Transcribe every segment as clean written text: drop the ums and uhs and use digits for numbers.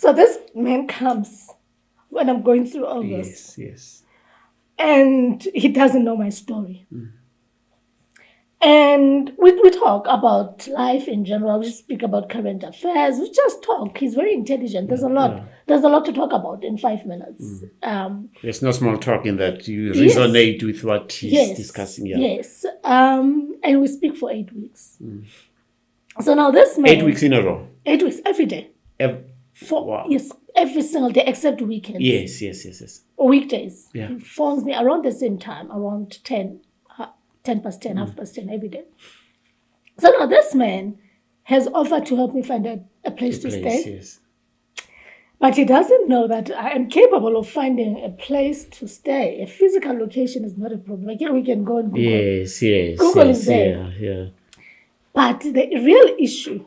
So this man comes when I'm going through all this. Yes. And he doesn't know my story. And we talk about life in general. We speak about current affairs. We just talk. He's very intelligent. There's a lot to talk about in 5 minutes. There's no small talk in that. You resonate with what he's discussing. Yeah. Yes. And we speak for 8 weeks. So now this man... 8 weeks in a row? 8 weeks, every day. Wow. Yes, every single day except weekends. Yes. Weekdays. Yeah. He phones me around the same time, around 10 past 10, half past 10 every day. So now this man has offered to help me find a place to stay. Yes. But he doesn't know that I am capable of finding a place to stay. A physical location is not a problem. Like, we can go and Google. Yes. Google is there. Yeah. But the real issue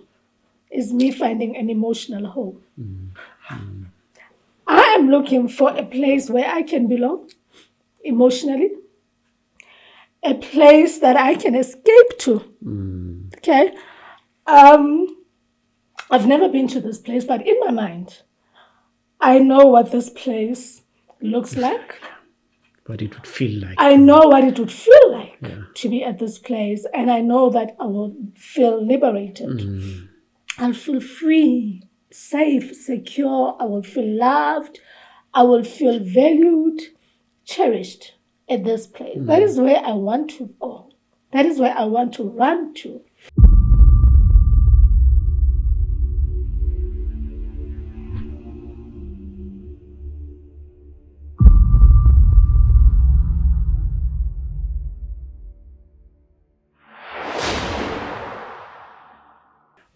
is me finding an emotional home. I am looking for a place where I can belong emotionally, a place that I can escape to. Okay? I've never been to this place, but in my mind, I know what this place looks like. What it would feel like. I know what it would feel like to be at this place, and I know that I will feel liberated. I'll feel free, safe, secure. I will feel loved. I will feel valued, cherished at this place. That is where I want to go. That is where I want to run to.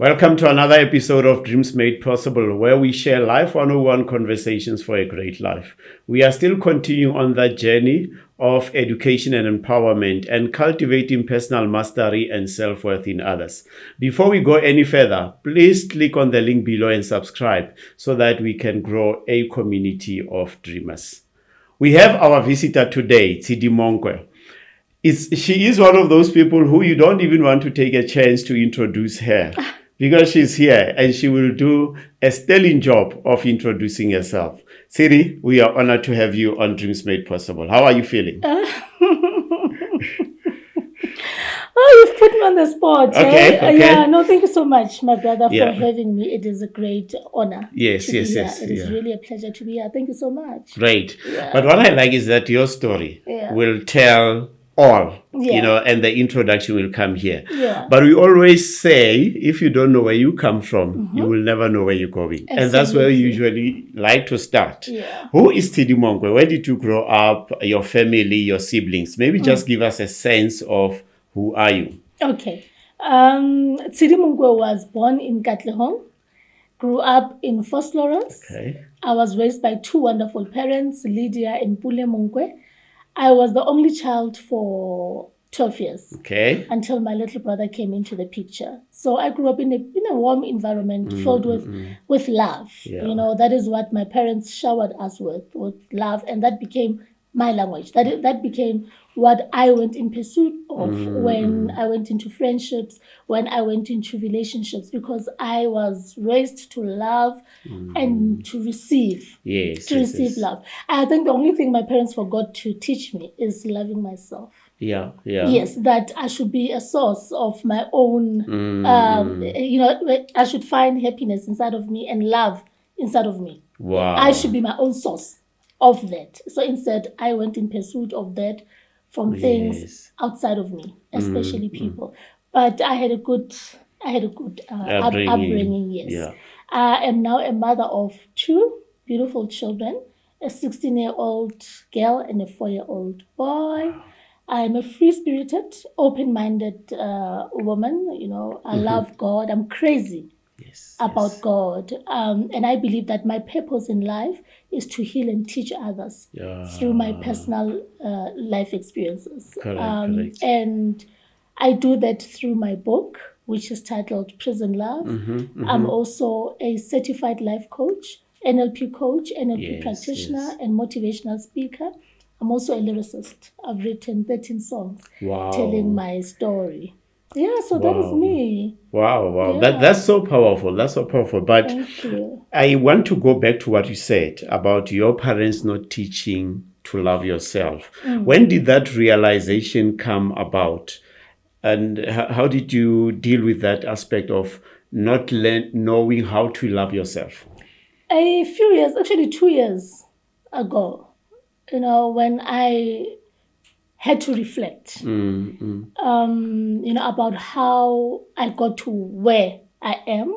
Welcome to another episode of Dreams Made Possible, where we share Life 101 conversations for a great life. We are still continuing on that journey of education and empowerment and cultivating personal mastery and self-worth in others. Before we go any further, please click on the link below and subscribe so that we can grow a community of dreamers. We have our visitor today, Tshidi Monkoe. She is one of those people who you don't even want to take a chance to introduce her. Because she's here and she will do a sterling job of introducing herself. Tshidi, we are honored to have you on Dreams Made Possible. How are you feeling? You've put me on the spot. Okay. Yeah, no, thank you so much, my brother, for having me. It is a great honor. Yes. It is really a pleasure to be here. Thank you so much. Great. Yeah. But what I like is that your story will tell all, and the introduction will come here. Yeah. But we always say, if you don't know where you come from, you will never know where you're going. Absolutely. And that's where we usually like to start. Yeah. Who is Tshidi Monkoe? Where did you grow up, your family, your siblings? Maybe just give us a sense of who are you? Okay. Tshidi Monkoe was born in Katlehong, grew up in First Lawrence. Okay. I was raised by two wonderful parents, Lydia and Pule Monkoe. I was the only child for 12 years until my little brother came into the picture. So I grew up in a warm environment filled with love. Yeah. That is what my parents showered us with love, and that became my language. That became what I went in pursuit of when I went into friendships, when I went into relationships, because I was raised to love and to receive. Receive love. I think the only thing my parents forgot to teach me is loving myself. Yeah. Yes, that I should be a source of my own, I should find happiness inside of me and love inside of me. Wow. I should be my own source of that. So instead, I went in pursuit of that from things outside of me, especially people. But I had a good upbringing. Yes. Yeah. I am now a mother of two beautiful children, a 16-year-old girl and a 4-year-old boy. I am a free-spirited, open-minded woman. I love God. I'm crazy about God. And I believe that my purpose in life is to heal and teach others through my personal life experiences. Correct. And I do that through my book, which is titled Prison Love. I'm also a certified life coach, NLP coach, NLP practitioner, and motivational speaker. I'm also a lyricist. I've written 13 songs telling my story. Yeah, so that is me. Wow. Yeah. That's so powerful. That's so powerful. But Thank you. I want to go back to what you said about your parents not teaching to love yourself. When did that realization come about? And how did you deal with that aspect of not knowing how to love yourself? A few years, actually 2 years ago, when I had to reflect, about how I got to where I am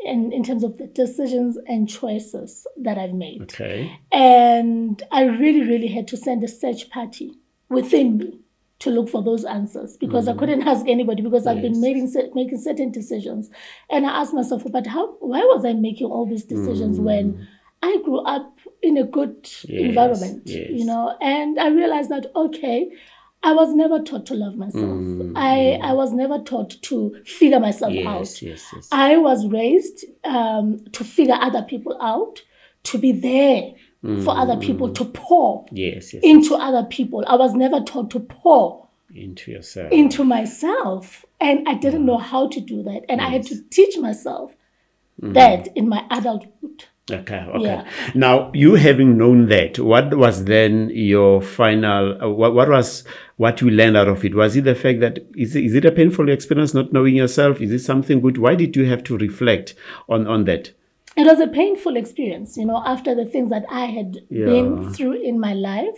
in terms of the decisions and choices that I've made. Okay. And I really, really had to send a search party within me to look for those answers, because I couldn't ask anybody, because I've been making certain decisions. And I asked myself, but why was I making all these decisions when I grew up in a good environment, and I realized that, okay, I was never taught to love myself. I was never taught to figure myself out. Yes. I was raised to figure other people out, to be there for other people, to pour into other people. I was never taught to pour into yourself, into myself. And I didn't know how to do that. And I had to teach myself that in my adulthood. Okay. Yeah. Now, you having known that, what was then your final, what you learned out of it? Was it the fact that, is it a painful experience not knowing yourself? Is it something good? Why did you have to reflect on that? It was a painful experience, after the things that I had been through in my life.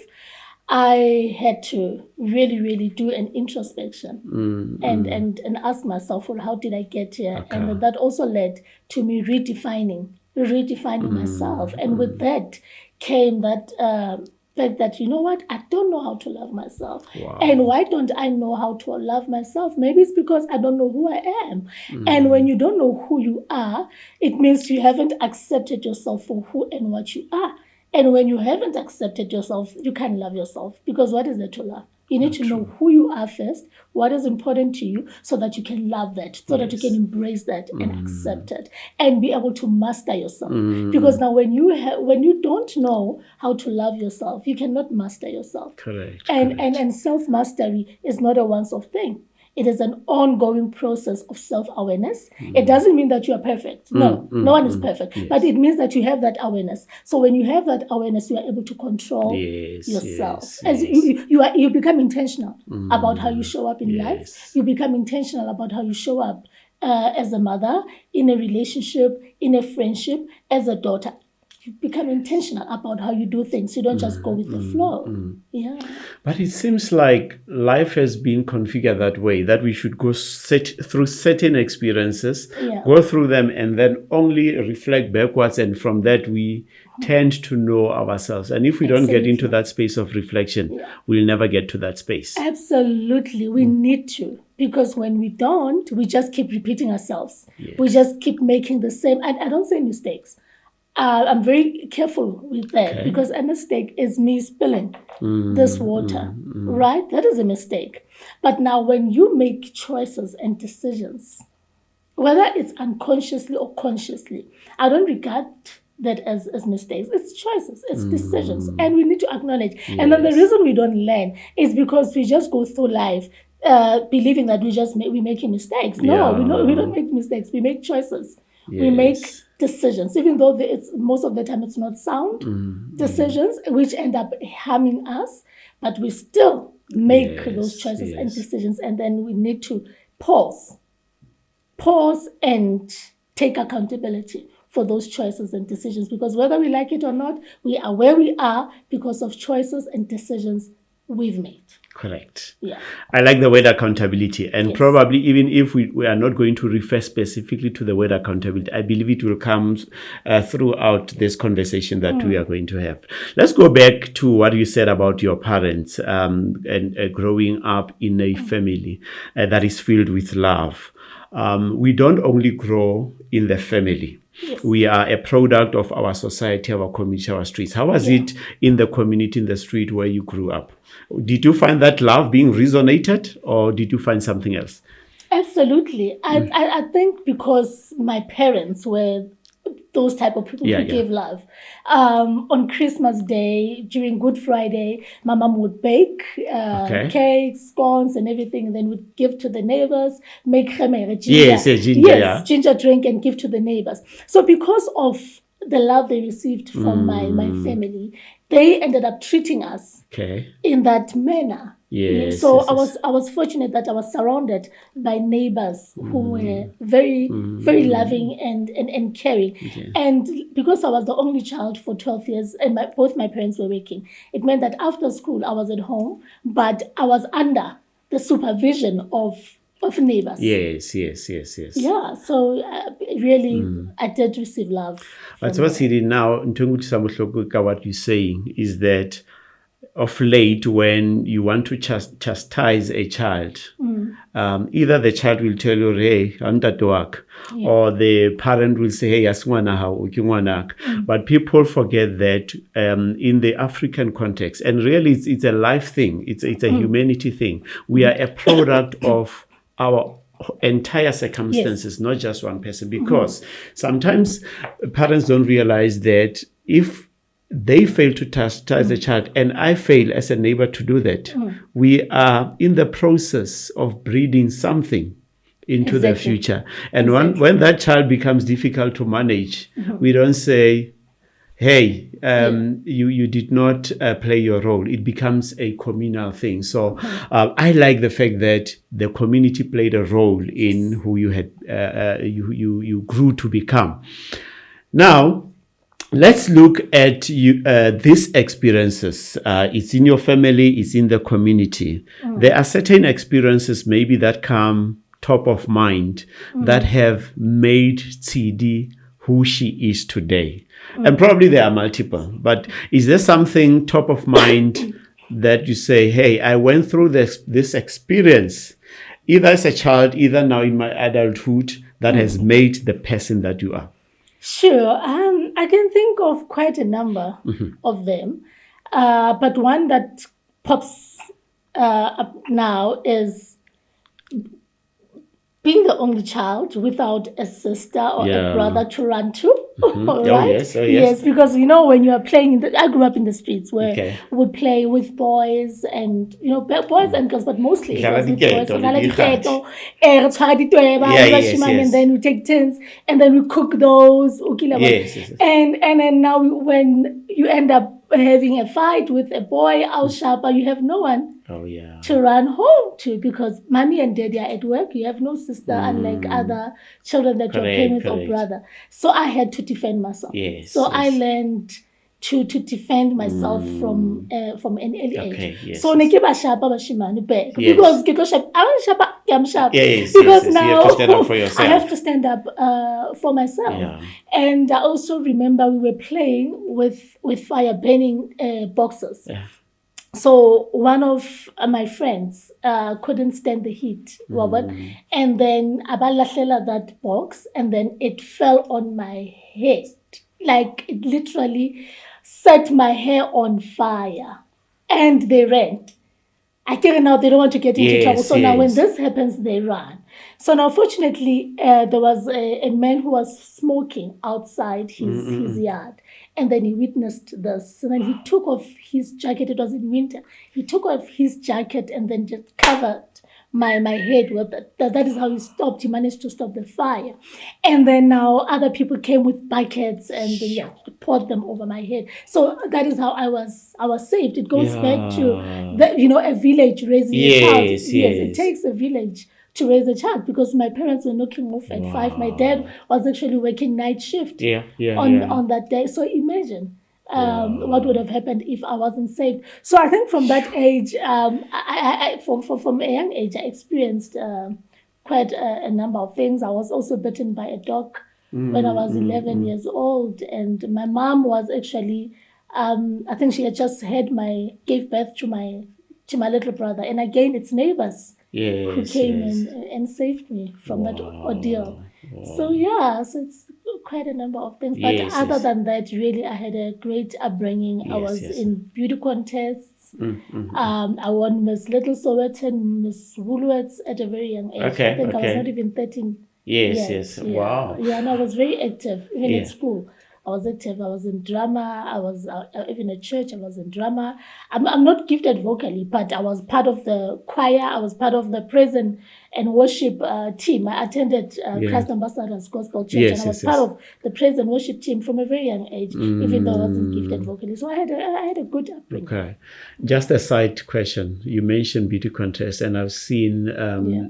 I had to really, really do an introspection and ask myself, well, how did I get here? Okay. And that also led to me redefining myself. And with that came that fact that, I don't know how to love myself. Wow. And why don't I know how to love myself? Maybe it's because I don't know who I am. And when you don't know who you are, it means you haven't accepted yourself for who and what you are. And when you haven't accepted yourself, you can't love yourself, because what is there to love? You need to know who you are first, what is important to you, so that you can love that, so that you can embrace that and accept it, and be able to master yourself. Because now when you don't know how to love yourself, you cannot master yourself. Correct. And self-mastery is not a once-off thing. It is an ongoing process of self-awareness. It doesn't mean that you are perfect. No one is perfect. Yes. But it means that you have that awareness. So when you have that awareness, you are able to control yourself. As you become intentional about how you show up in life. You become intentional about how you show up as a mother, in a relationship, in a friendship, as a daughter. You become intentional about how you do things. You don't just go with the flow. Yeah. But it seems like life has been configured that way, that we should go through certain experiences, go through them, and then only reflect backwards. And from that, we tend to know ourselves. And if we don't get into that space of reflection, we'll never get to that space. Absolutely. We need to. Because when we don't, we just keep repeating ourselves. Yes. We just keep making the same. And I don't say mistakes. I'm very careful with that, because a mistake is me spilling this water, right? That is a mistake. But now when you make choices and decisions, whether it's unconsciously or consciously, I don't regard that as mistakes. It's choices, it's decisions, and we need to acknowledge. Yes. And then the reason we don't learn is because we just go through life believing that we're making mistakes. No, we don't make mistakes. We make choices. Yes. We make decisions, even though most of the time it's not sound decisions, which end up harming us, but we still make those choices and decisions. And then we need to pause and take accountability for those choices and decisions, because whether we like it or not, we are where we are because of choices and decisions we've made. Correct. Yeah. I like the word accountability. And probably even if we are not going to refer specifically to the word accountability, I believe it will come throughout this conversation that we are going to have. Let's go back to what you said about your parents and growing up in a family that is filled with love. We don't only grow in the family. Yes. We are a product of our society, our community, our streets. How was it in the community, in the street where you grew up? Did you find that love being resonated, or did you find something else? Absolutely. I think because my parents were those type of people who give love. On Christmas Day, during Good Friday, my mom would bake cakes, scones, and everything, and then would give to the neighbors, make ginger, ginger drink, and give to the neighbors. So because of the love they received from my family, they ended up treating us in that manner. Yes. So I was fortunate that I was surrounded by neighbors who were very, very loving and caring. Okay. And because I was the only child for 12 years and both my parents were working, it meant that after school I was at home, but I was under the supervision of neighbors. Yes. Yeah, so really I did receive love. But what's it now, what you're saying is that of late, when you want to chastise a child, either the child will tell you, hey, I'm that work, or the parent will say, hey, but people forget that in the African context, and really it's a life thing, it's a humanity thing. We are a product of our entire circumstances, not just one person, because sometimes parents don't realize that if they fail to chastise the child, and I fail as a neighbor to do that, we are in the process of breeding something into the future. And when that child becomes difficult to manage, we don't say, hey, you did not play your role. It becomes a communal thing. So I like the fact that the community played a role in who you had you grew to become. Now, let's look at these experiences. It's in your family, it's in the community. There are certain experiences maybe that come top of mind that have made Tshidi who she is today. And probably there are multiple, but is there something top of mind that you say, hey, I went through this experience, either as a child, either now in my adulthood, that has made the person that you are? Sure. I can think of quite a number of them. But one that pops up now is being the only child without a sister or a brother to run to. Right? Yes, because when you are playing I grew up in the streets where we would play with boys and boys and girls, but mostly it was with boys. And then we take turns and then we cook those. And then now when you end up having a fight with a boy, you have no one to run home to, because mommy and daddy are at work. You have no sister, unlike other children that you're playing with or brother. So I had to defend myself. I learned to defend myself from an early age. So because I'm sharp. Because now you have to stand up for yourself. I have to stand up for myself. And I also remember we were playing with fire burning boxes. So one of my friends couldn't stand the heat, and then abalahlela that box, and then it fell on my head. Like it literally set my hair on fire, and they ran. I think now they don't want to get into trouble. So now when this happens, they run. So now fortunately, there was a man who was smoking outside his yard. And then he witnessed this. And then he took off his jacket. It was in winter. He took off his jacket and then just covered my head with it. That is how he stopped. He managed to stop the fire. And then now other people came with buckets and poured them over my head. So that is how I was saved. It goes back to a village raising a child. Yes, it takes a village to raise a child, because my parents were knocking off at 5. My dad was actually working night shift on that day. So imagine what would have happened if I wasn't saved. So I think from that age, from a young age, I experienced quite a number of things. I was also bitten by a dog when I was 11 years old, and my mom was actually, I think she had just gave birth to my little brother, and again it's neighbors who came and saved me from that ordeal. So it's quite a number of things. But other than that, really, I had a great upbringing. I was in beauty contests. I won Miss Little Sowetan, Miss Woolworths at a very young age. I think I was not even 13 Yes. Wow. Yeah, and I was very active, even Yeah. at school. I was active. I was in drama. I was even at church. I was in drama. I'm not gifted vocally, but I was part of the choir. I was part of the praise and worship team. I attended Christ Ambassadors Gospel Church, and I was part of the praise and worship team from a very young age, even though I wasn't gifted vocally. So I had a good upbringing. Okay. Just a side question. You mentioned beauty contest, and I've seen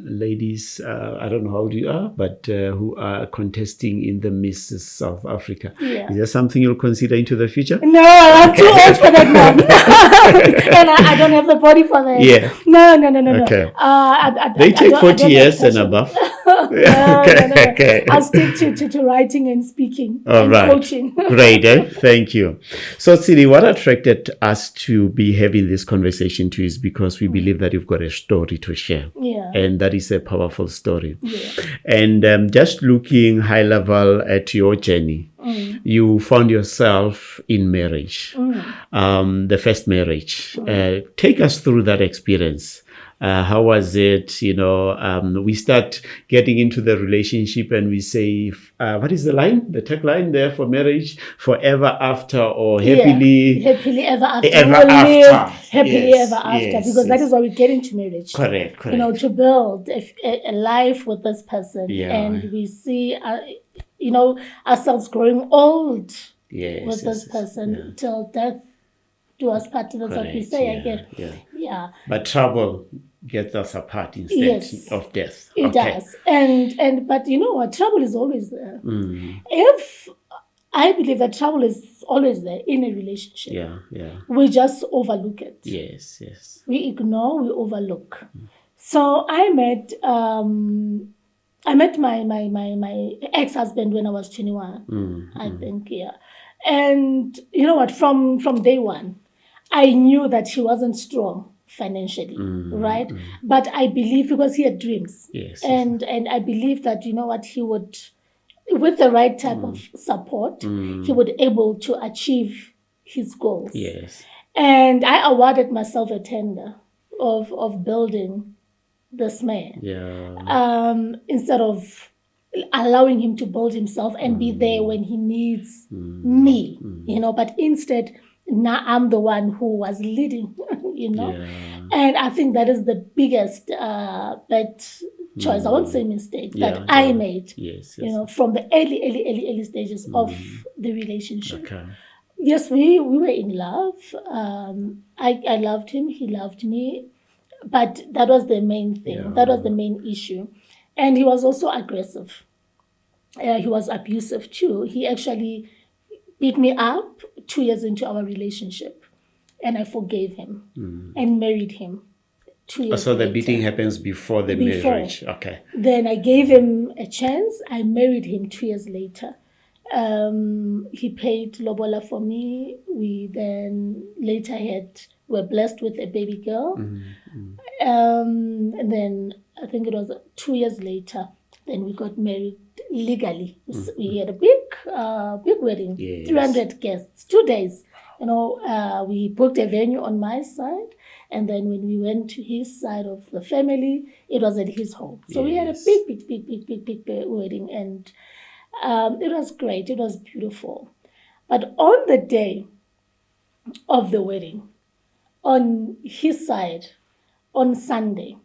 ladies, I don't know how old you are, but who are contesting in the Miss South Africa. Yeah. Is there something you'll consider into the future? No, I'm too old for that now. And I don't have the body for that. Yeah. No. Okay. They take 40 years and above. No. Okay. I'll stick to writing and speaking and coaching. Great. Thank you. So, Tshidi, what attracted us to be having this conversation too is because we believe that you've got a story to share. Yeah. And that is a powerful story. Yeah. And just looking high level at your journey, you found yourself in marriage, the first marriage. Take us through that experience. How was it? We start getting into the relationship and we say, what is the line? The tagline there for marriage? Forever after or happily ever after. Ever We'll after. live happily ever after. Because that is why we get into marriage. Correct. To build a life with this person. Yeah. And we see, ourselves growing old with this person till death do us part. That's what we say, I guess. Yeah. But trouble gets us apart instead of death. It does. But you know what? Trouble is always there. If I believe that trouble is always there in a relationship. Yeah. We just overlook it. Yes. We ignore, we overlook. So I met my ex-husband when I was 21, I think, And you know what? From day one, I knew that he wasn't strong financially, right? But I believe because he had dreams. Yes. And I believe that, you know what, he would, with the right type of support, he would able to achieve his goals. Yes. And I awarded myself a tender of building this man. Yeah. Instead of allowing him to build himself and be there when he needs me, but instead now I'm the one who was leading, And I think that is the biggest bad choice. I won't say mistake that I made. Yes. From the early stages of the relationship. Okay. Yes, we were in love. I loved him. He loved me. But that was the main thing. Yeah. That was the main issue. And he was also aggressive. He was abusive too. He actually beat me up 2 years into our relationship. And I forgave him and married him 2 years So the later. beating happens before the marriage. Okay. Then I gave him a chance. I married him 2 years later. He paid lobola for me. We then later were blessed with a baby girl. And then I think it was 2 years later, then we got married legally. We had a big wedding, 300 guests, 2 days. We booked a venue on my side. And then when we went to his side of the family, it was at his home. So we had a big wedding. And it was great. It was beautiful. But on the day of the wedding, on his side, on Sunday,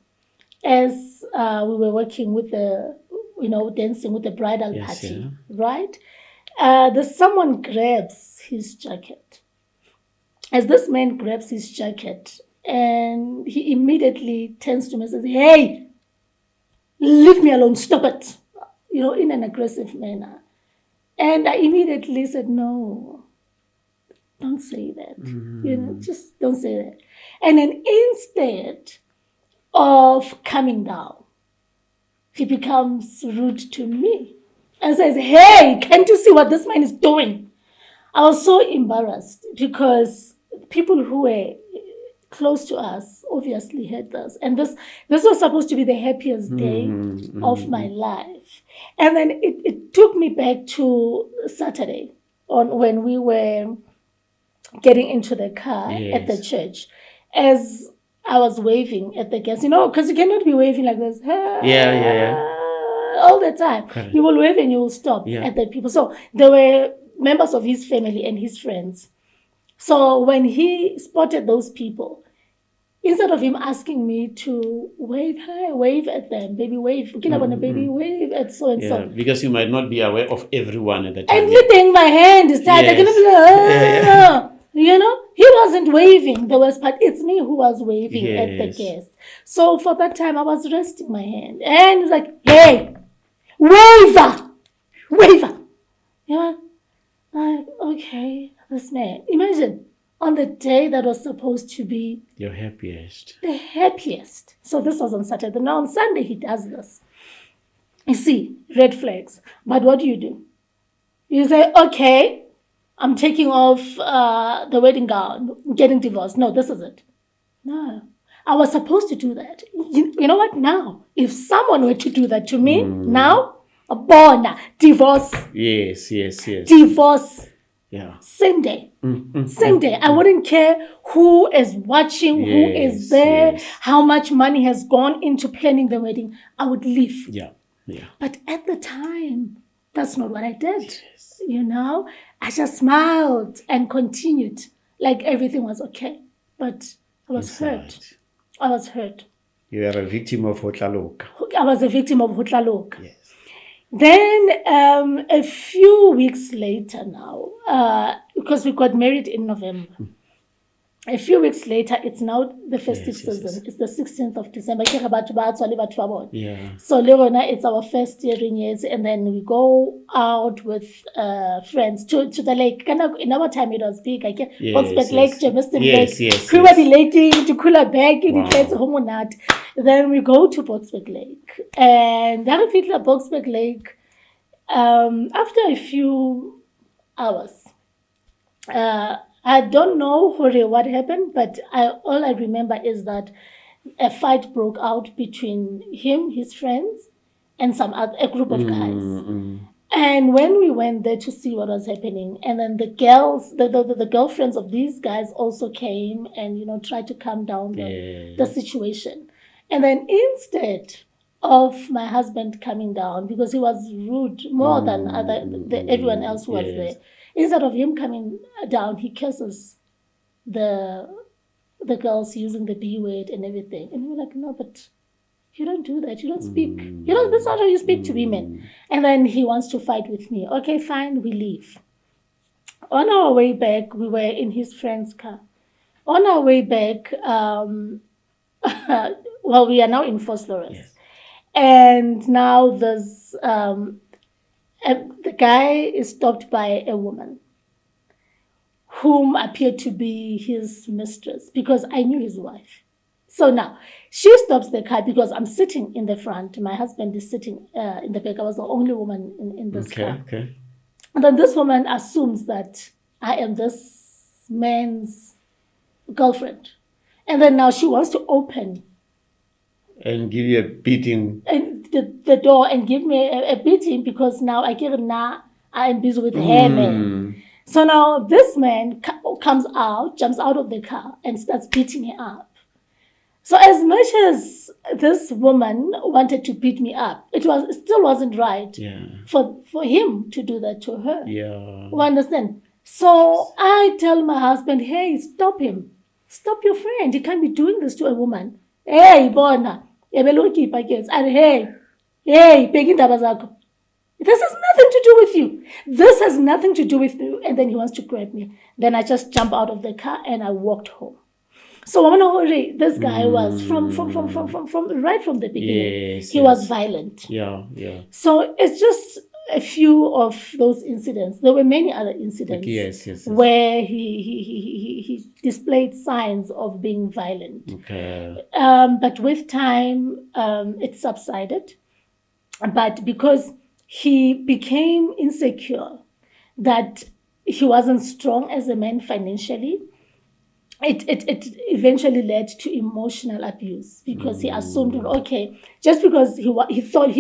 as we were working with dancing with the bridal party, right? Someone grabs his jacket. As this man grabs his jacket, and he immediately turns to me and says, "Hey, leave me alone, stop it," in an aggressive manner. And I immediately said, "No, don't say that. Just don't say that." And then instead of coming down, he becomes rude to me and says, "Hey, can't you see what this man is doing?" I was so embarrassed because people who were close to us obviously heard us. And this was supposed to be the happiest day of my life. And then it took me back to Saturday when we were getting into the car at the church. As I was waving at the guests, because you cannot be waving like this. all the time. Correct. You will wave and you will stop at the people. So there were members of his family and his friends. So when he spotted those people, instead of him asking me to wave, hi, wave at them, baby wave, baby wave at so and so. Because you might not be aware of everyone at the time. Everything, my hand is tied. You know, he wasn't waving. The worst part, it's me who was waving at the guest. So for that time, I was resting my hand. And he was like, hey, waver. Yeah. Like, okay, this man. Imagine, on the day that was supposed to be your happiest. The happiest. So this was on Saturday. Now on Sunday, he does this. You see, red flags. But what do? You say, okay, I'm taking off the wedding gown, getting divorced. No, this is it. No. I was supposed to do that. You know what? Now, if someone were to do that to me, now, divorce. Yes. Divorce. Yeah. Same day. Same day. I wouldn't care who is watching, who is there, how much money has gone into planning the wedding. I would leave. Yeah. But at the time, that's not what I did. You know, I just smiled and continued like everything was okay. But I was hurt. I was hurt. You are a victim of Hotlaloka. I was a victim of Hotlaloka. Yes. Then a few weeks later now, because we got married in November, a few weeks later, it's now the festive season. It's the 16th of December. Yeah. So Leona, it's our first year in years, and then we go out with friends to the lake. In our time, it was big. Boxback Lake, Germiston Lake, Prologue Laking, to Kula Bag, in the Then we go to Boxback Lake, and that was Boxback Lake. After a few hours, I don't know what happened, but all I remember is that a fight broke out between him, his friends, and a group of guys. And when we went there to see what was happening, and then the girls, the girlfriends of these guys also came and tried to calm down the situation. And then instead of my husband coming down, because he was rude more than everyone else who was there, instead of him coming down, he curses the girls using the B word and everything. And we're like, no, but you don't do that. You don't speak. That's not how you speak to women. And then he wants to fight with me. Okay, fine, we leave. On our way back, we were in his friend's car. On our way back, well, we are now in Vosloorus. Yes. And now there's... the guy is stopped by a woman whom appeared to be his mistress, because I knew his wife. So now she stops the car because I'm sitting in the front. My husband is sitting in the back. I was the only woman in this car. Okay. And then this woman assumes that I am this man's girlfriend. And then now she wants to open and give you a beating. And the door and give me a beating, because now I am busy with her. So now this man comes out, jumps out of the car and starts beating her up. So as much as this woman wanted to beat me up, it still wasn't right for him to do that to her. Yeah. You understand? So I tell my husband, hey, stop him. Stop your friend. He can't be doing this to a woman. Hey, Bona. Hey, Peggy Dabazako. This has nothing to do with you. This has nothing to do with you. And then he wants to grab me. Then I just jump out of the car and I walked home. So this guy was from right from the beginning. He was violent. Yeah. So it's just a few of those incidents. There were many other incidents where he displayed signs of being violent. Okay. But with time, it subsided. But because he became insecure that he wasn't strong as a man financially, it eventually led to emotional abuse, because he assumed, okay, just because he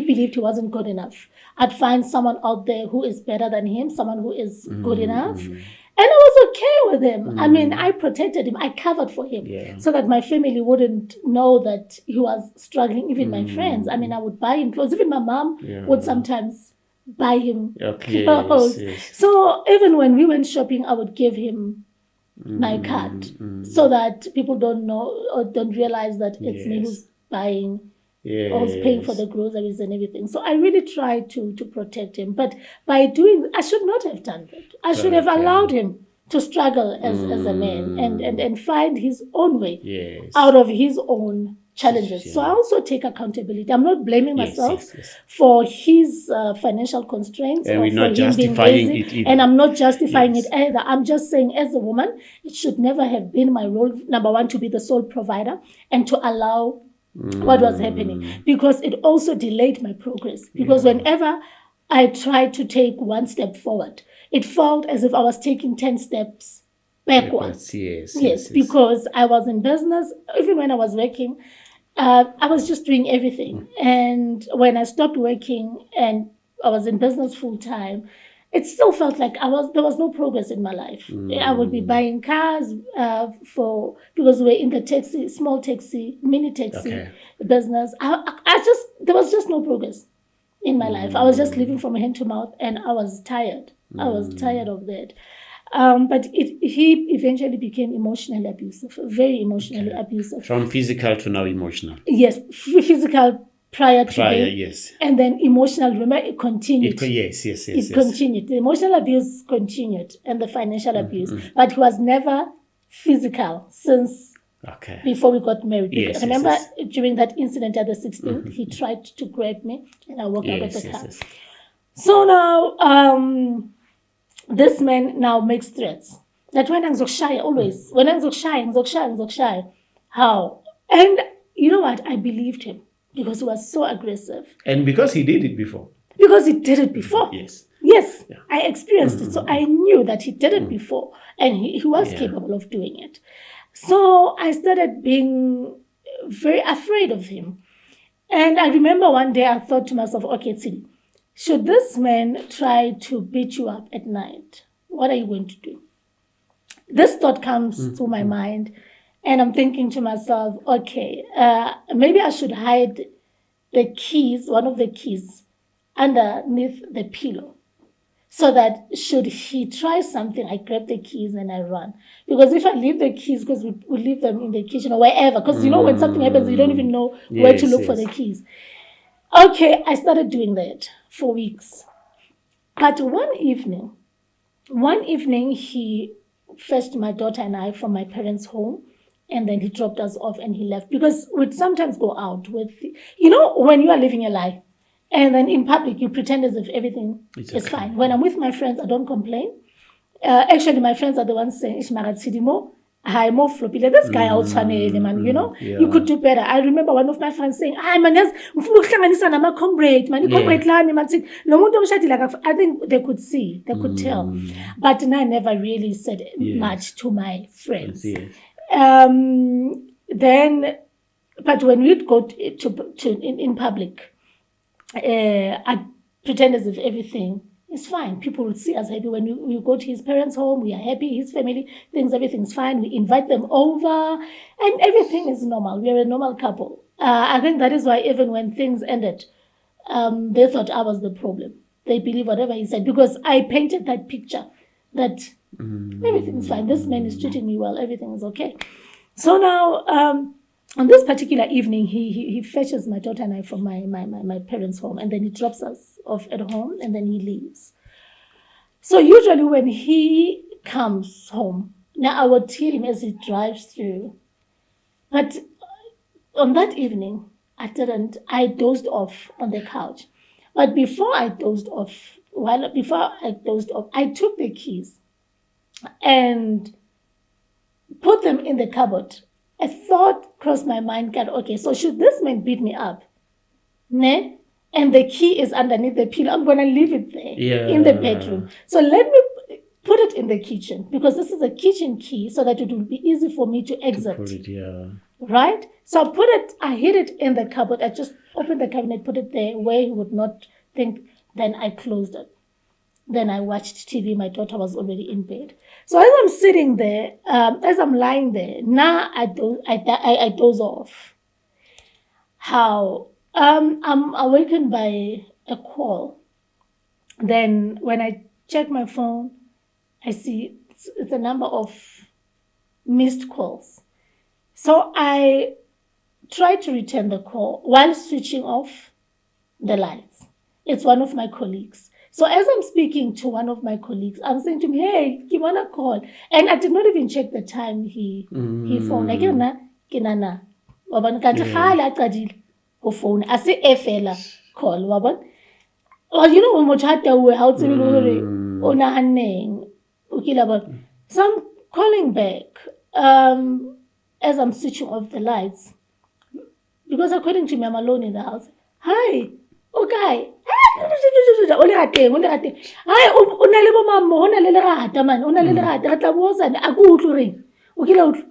believed he wasn't good enough, I'd find someone out there who is better than him, someone who is good enough. And I was okay with him. I mean, I protected him. I covered for him so that my family wouldn't know that he was struggling. Even my friends. I mean, I would buy him clothes. Even my mom would sometimes buy him clothes. So even when we went shopping, I would give him my card so that people don't know or don't realize that it's me who's buying. I was paying for the groceries and everything. So I really tried to protect him. But by doing, I should not have done that. I should have allowed him to struggle as a man and find his own way out of his own challenges. So I also take accountability. I'm not blaming myself for his financial constraints and or we're for not him justifying being it lazy. either. And I'm not justifying it either. I'm just saying, as a woman, it should never have been my role, number one, to be the sole provider and to allow what was happening, because it also delayed my progress. Because whenever I tried to take one step forward, it felt as if I was taking 10 steps backwards. Yes, because I was in business. Even when I was working, I was just doing everything. And when I stopped working and I was in business full time, it still felt like there was no progress in my life. I would be buying cars because we're in the small taxi, mini taxi business. There was just no progress in my life. I was just living from hand to mouth, and I was tired. I was tired of that. But he eventually became emotionally abusive, very emotionally abusive. From physical to now emotional. Yes, physical prior to that. Yes. And then emotional, remember, it continued. It continued. The emotional abuse continued and the financial abuse. But it was never physical since before we got married. Remember, during that incident at the 16th, he tried to grab me and I walked out of the car. So now, this man now makes threats. That when I'm so shy, always. When I'm so shy. How? And you know what? I believed him. Because he was so aggressive. And because he did it before. Yes. Yeah. I experienced it. So I knew that he did it before. And he was capable of doing it. So I started being very afraid of him. And I remember one day I thought to myself, okay, Tshidi, should this man try to beat you up at night, what are you going to do? This thought comes to my mind. And I'm thinking to myself, okay, maybe I should hide the keys, one of the keys, underneath the pillow. So that should he try something, I grab the keys and I run. Because if I leave the keys, because we leave them in the kitchen or wherever, because you know when something happens, you don't even know where to look for the keys. Okay, I started doing that for weeks. But one evening, he fetched my daughter and I from my parents' home. And then he dropped us off and he left. Because we'd sometimes go out with, when you are living a lie. And then in public, you pretend as if everything is fine. When I'm with my friends, I don't complain. Actually, my friends are the ones saying, Tshidi Mo, hi, more floppy. This guy out man, you could do better. I remember one of my friends saying, hi, man, I'm comrade, man, I think they could see, they could tell. But I never really said much to my friends. But when we'd go in public, I pretend as if everything is fine. People will see us happy. When we go to his parents' home, we are happy. His family thinks everything's fine. We invite them over, and everything is normal. We are a normal couple. I think that is why even when things ended, they thought I was the problem. They believe whatever he said because I painted that picture that everything's fine. This man is treating me well. Everything is okay. So now, on this particular evening, he fetches my daughter and I from my parents' home, and then he drops us off at home, and then he leaves. So usually when he comes home, now I would hear him as he drives through. But on that evening, I dozed off on the couch. But before I dozed off, I took the keys and put them in the cupboard. A thought crossed my mind, God, okay, so should this man beat me up? Ne? And the key is underneath the pillow. I'm going to leave it there in the bedroom. So let me put it in the kitchen because this is a kitchen key so that it will be easy for me to exit. Right? So I hid it in the cupboard. I just opened the cabinet, put it there where he would not think. Then I closed it. Then I watched TV. My daughter was already in bed. So as I'm sitting there, as I'm lying there, now I doze off. How I'm awakened by a call. Then when I check my phone, I see it's a number of missed calls. So I try to return the call while switching off the lights. It's one of my colleagues. So as I'm speaking to one of my colleagues, I'm saying to him, hey, you want to call? And I did not even check the time he phoned. Like, kinana. Waban kanti khala aqadile phone. Ase efela call waban. Well, you know when mochata we how to ona haneng. So I'm calling back as I'm switching off the lights. Because according to me, I'm alone in the house. Hi, okay. Only hi, unalebo mama, unalele rata man, unalele rata. Rata bosa ni aku utluring. Ukila utlu.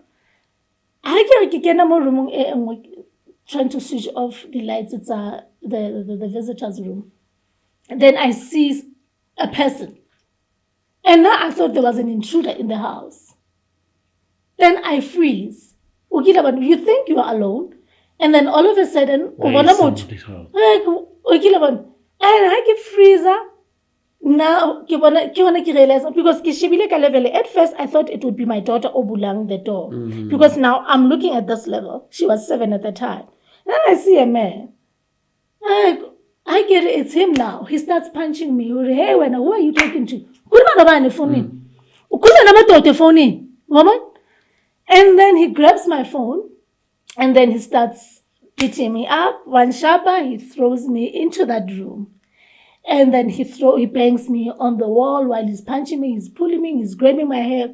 I can't more room trying to switch off the lights. It's the visitors' room. And then I see a person, and now I thought there was an intruder in the house. Then I freeze. Ukila, but you think you are alone? And then all of a sudden, and I get freezer. Now, because at first I thought it would be my daughter obulang the door. Because now I'm looking at this level. She was 7 at the time. Then I see a man. I get it, it's him now. He starts punching me. Hey, who are you talking to? And then he grabs my phone. And then he starts beating me up. One sharper, he throws me into that room. And then he bangs me on the wall while he's punching me, he's pulling me, he's grabbing my hair.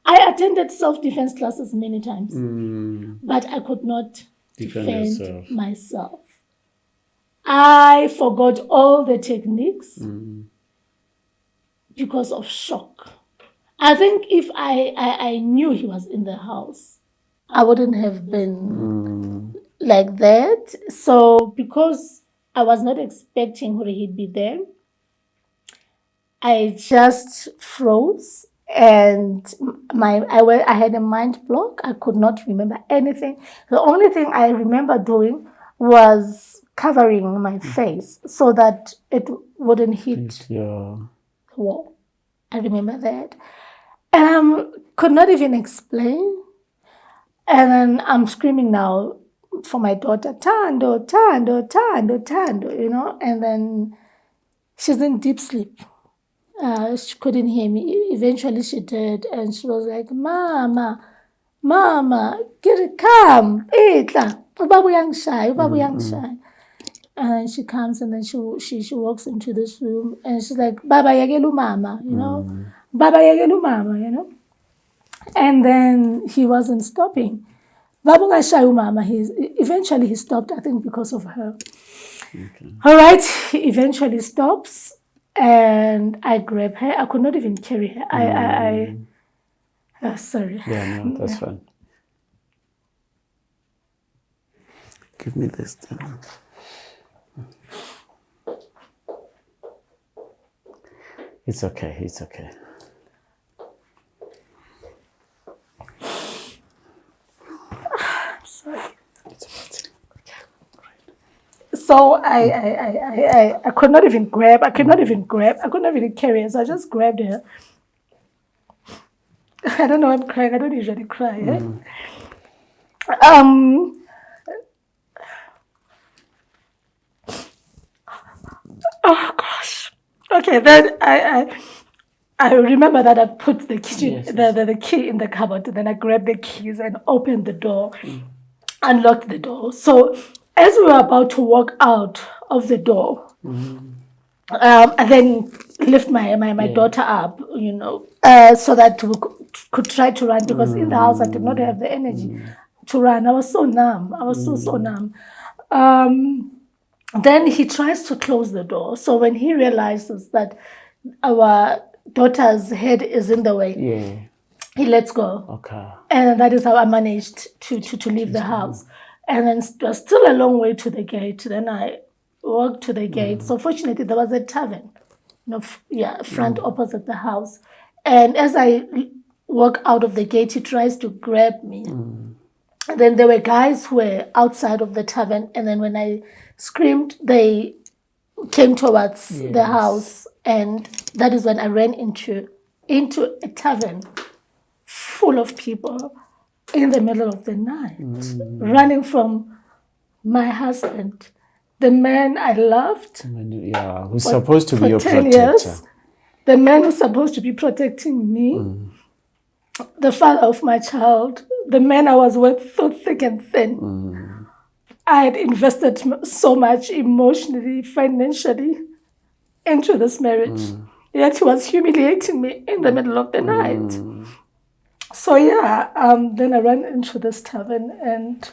I attended self-defense classes many times. But I could not defend myself. I forgot all the techniques because of shock. I think if I knew he was in the house, I wouldn't have been like that. So because I was not expecting he'd be there, I just froze and I had a mind block. I could not remember anything. The only thing I remember doing was covering my face so that it wouldn't hit the wall. I remember that. And could not even explain. And then I'm screaming now for my daughter, Tando, Tando, Tando, Tando, and then she's in deep sleep. She couldn't hear me. Eventually she did, and she was like, Mama, get it, come, Itla, Ubabu yang shy. And she comes and then she walks into this room and she's like, Baba yagelu mama, Baba yagelu mama, And then he wasn't stopping. Babunga shayu mama, eventually he stopped, I think because of her. Okay. All right, he eventually stops and I grab her. I could not even carry her. Sorry. Yeah, no, that's fine. Give me this thing. It's okay. Sorry. So I could not even grab. I could not even carry her. So I just grabbed her. I don't know. I'm crying. I don't usually cry. Oh gosh. Okay. Then I remember that I put the key, the key in the cupboard. Then I grabbed the keys and opened the door, unlocked the door. So as we were about to walk out of the door, and then lift my daughter up, so that we could try to run, because in the house I did not have the energy to run. I was so numb. I was so numb. Then he tries to close the door. So when he realizes that our daughter's head is in the way, he lets go. Okay. And that is how I managed to leave the house. And then it was still a long way to the gate. Then I walked to the gate. So fortunately, there was a tavern front opposite the house. And as I walk out of the gate, he tries to grab me. And then there were guys who were outside of the tavern. And then when I screamed, they came towards the house. And that is when I ran into a tavern full of people in the middle of the night, running from my husband, the man I loved. Yeah, who's supposed to be your 10 protector. Years, the man who's supposed to be protecting me, the father of my child, the man I was with through thick and thin. I had invested so much emotionally, financially into this marriage. Yet he was humiliating me in the middle of the night. So then I ran into this tavern and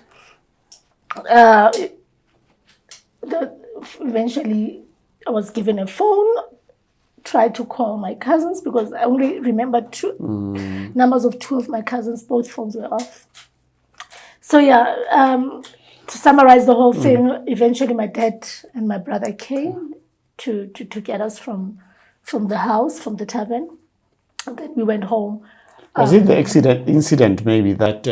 eventually I was given a phone, tried to call my cousins because I only remember numbers of two of my cousins, both phones were off. So to summarize the whole thing, eventually my dad and my brother came to get us from the house, from the tavern, and then we went home. Was it the incident maybe that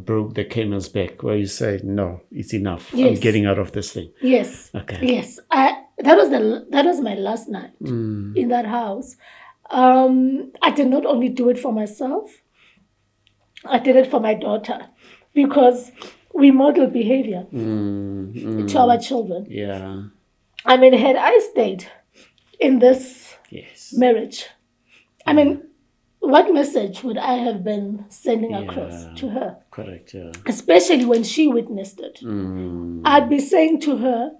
broke the camel's back, where you said, no, it's enough, I'm getting out of this thing? Yes. Okay. Yes. That was my last night in that house. I did not only do it for myself, I did it for my daughter, because we model behavior to our children. Yeah. I mean, had I stayed in this marriage, I mean, what message would I have been sending across to her? Correct, yeah. Especially when she witnessed it. I'd be saying to her,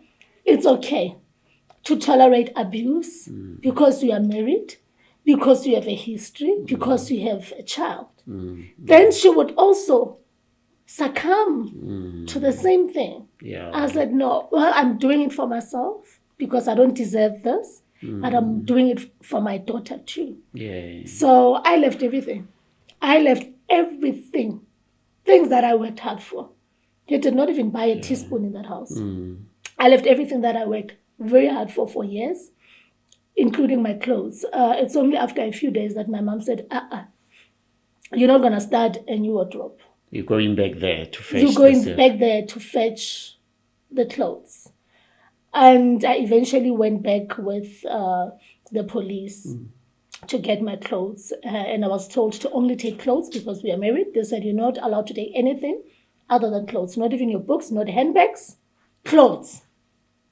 it's okay to tolerate abuse because you are married, because you have a history, because you have a child. Then she would also succumb to the same thing. Yeah. I said, no, well, I'm doing it for myself because I don't deserve this. But I'm doing it for my daughter too. Yeah. So I left everything. Things that I worked hard for. They did not even buy a teaspoon in that house. I left everything that I worked very hard for years, including my clothes. It's only after a few days that my mom said, you're not going to start a new wardrobe. You're going back there to fetch the clothes. And I eventually went back with the police to get my clothes. And I was told to only take clothes because we are married. They said, you're not allowed to take anything other than clothes. Not even your books, not handbags, clothes.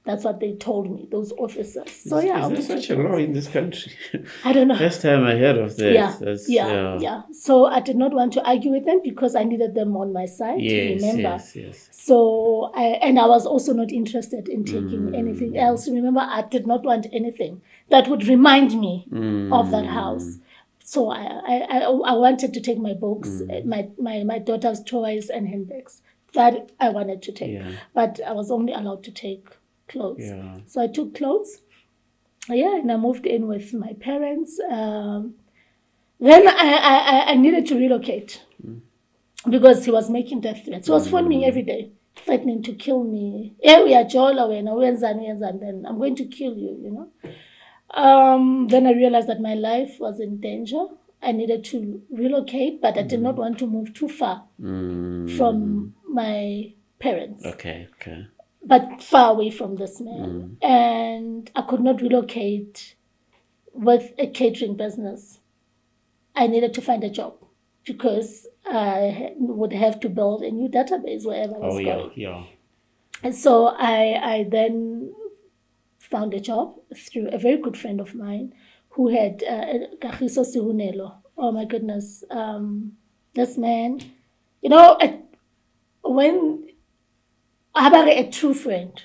That's what they told me, those officers. So is there such a law in this country? I don't know. First time I heard of this. Yeah. So I did not want to argue with them because I needed them on my side to remember. Yes. So I was also not interested in taking anything else. Remember, I did not want anything that would remind me of that house. So I wanted to take my books, my daughter's toys and handbags. That I wanted to take. Yeah. But I was only allowed to take clothes. Yeah. So I took clothes. And I moved in with my parents. Then I needed to relocate because he was making death threats. He was phoning me every day, threatening to kill me. We are Jola, and then I'm going to kill you, Then I realized that my life was in danger. I needed to relocate, but I did not want to move too far from my parents. Okay. But far away from this man. And I could not relocate with a catering business. I needed to find a job because I would have to build a new database wherever I was going. Yeah. And so I then found a job through a very good friend of mine who had Kagiso Sihunelo. Oh my goodness. This man, when a true friend,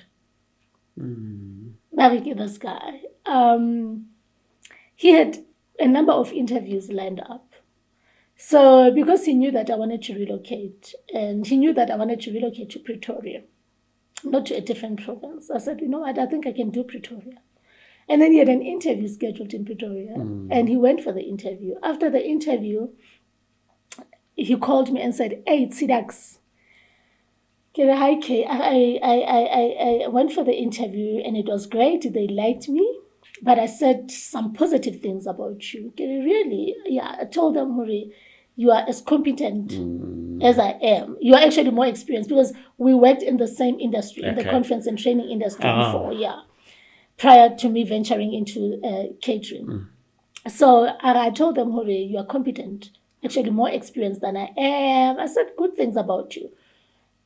this guy, he had a number of interviews lined up. So because he knew that I wanted to relocate, and he knew that I wanted to relocate to Pretoria, not to a different province, I said, I think I can do Pretoria. And then he had an interview scheduled in Pretoria, and he went for the interview. After the interview, he called me and said, hey, Tsidax, hi, Kay. I went for the interview and it was great. They liked me. But I said some positive things about you. Really? Yeah, I told them, Huri, you are as competent as I am. You are actually more experienced because we worked in the same industry, in the conference and training industry before, prior to me venturing into catering. So I told them, Huri, you are competent, actually more experienced than I am. I said good things about you.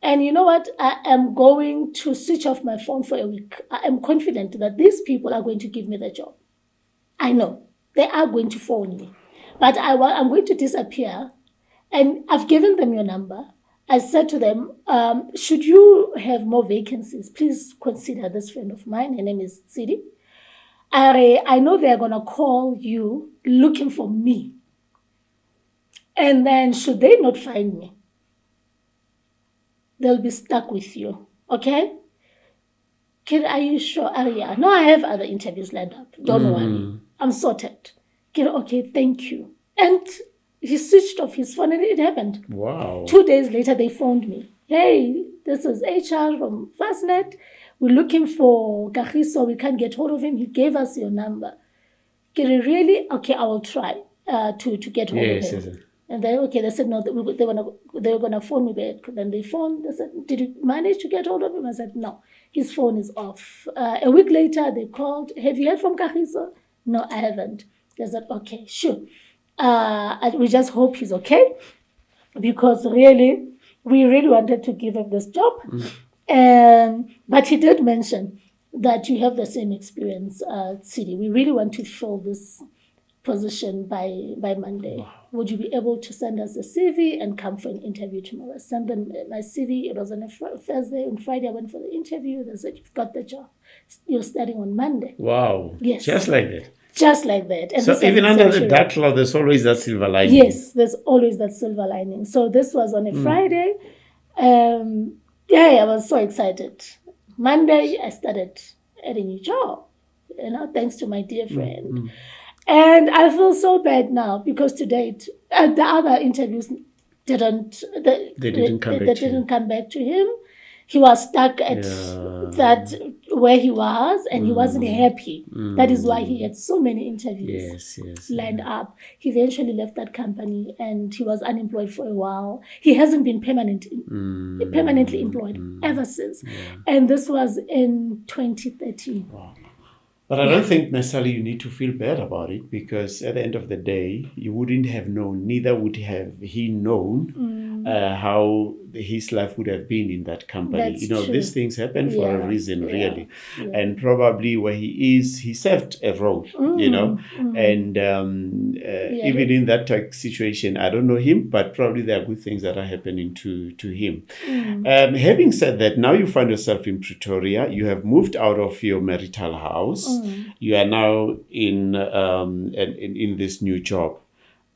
And you know what? I am going to switch off my phone for a week. I am confident that these people are going to give me the job. I know. They are going to phone me. But I'm going to disappear. And I've given them your number. I said to them, should you have more vacancies, please consider this friend of mine. Her name is Tshidi. I know they're going to call you looking for me. And then should they not find me, they'll be stuck with you. Okay? Kid, are you sure? Yeah. No, I have other interviews lined up. Don't worry. I'm sorted. Kid, okay, thank you. And he switched off his phone and it happened. Wow. 2 days later, they phoned me. Hey, this is HR from Fastnet. We're looking for Kagiso. We can't get hold of him. He gave us your number. Kid, really? Okay, I will try to get hold of him. Yes. And they said, no, they were going to phone me back. Then they phoned. They said, did you manage to get hold of him? I said, no, his phone is off. A week later, they called. Have you heard from Kagiso? No, I haven't. They said, okay, sure. We just hope he's okay. Because we really wanted to give him this job. But he did mention that you have the same experience, Tshidi. We really want to fill this position by Monday. Wow. Would you be able to send us a CV and come for an interview tomorrow? I sent them my CV. It was on a Thursday. On Friday, I went for the interview. They said, you've got the job. You're starting on Monday. Wow. Yes. Just like that. Just like that. And so even under the dark cloud, there's always that silver lining. Yes, there's always that silver lining. So this was on a Friday. I was so excited. Monday, I started at a new job, thanks to my dear friend. And I feel so bad now because to date, the other interviews didn't come back to him. He was stuck at that where he was, and he wasn't happy. That is why he had so many interviews lined up. He eventually left that company, and he was unemployed for a while. He hasn't been permanently employed ever since. And this was in 2013. Wow. But I don't think necessarily you need to feel bad about it, because at the end of the day, you wouldn't have known, neither would have he known how his life would have been in that company. That's true. These things happen for a reason, really. Yeah. And probably where he is, he served a role, and even in that situation, I don't know him, but probably there are good things that are happening to him. Having said that, now you find yourself in Pretoria. You have moved out of your marital house. You are now in this new job.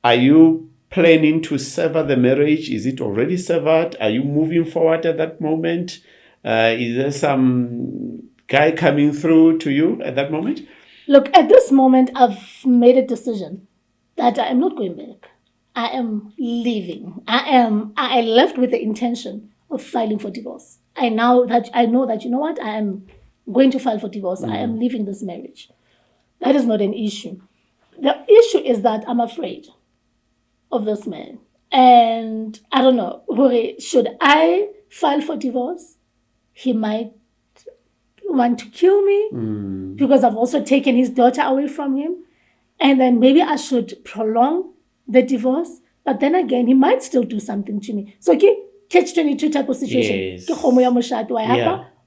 Are you planning to sever the marriage? Is it already severed? Are you moving forward at that moment? Is there some guy coming through to you at that moment? Look, at this moment, I've made a decision that I am not going back. I am leaving. I left with the intention of filing for divorce. I know that, I am going to file for divorce. I am leaving this marriage. That is not an issue. The issue is that I'm afraid of this man. And I don't know, should I file for divorce? He might want to kill me because I've also taken his daughter away from him. And then maybe I should prolong the divorce. But then again, he might still do something to me. So, catch-22 type of situation. Yes.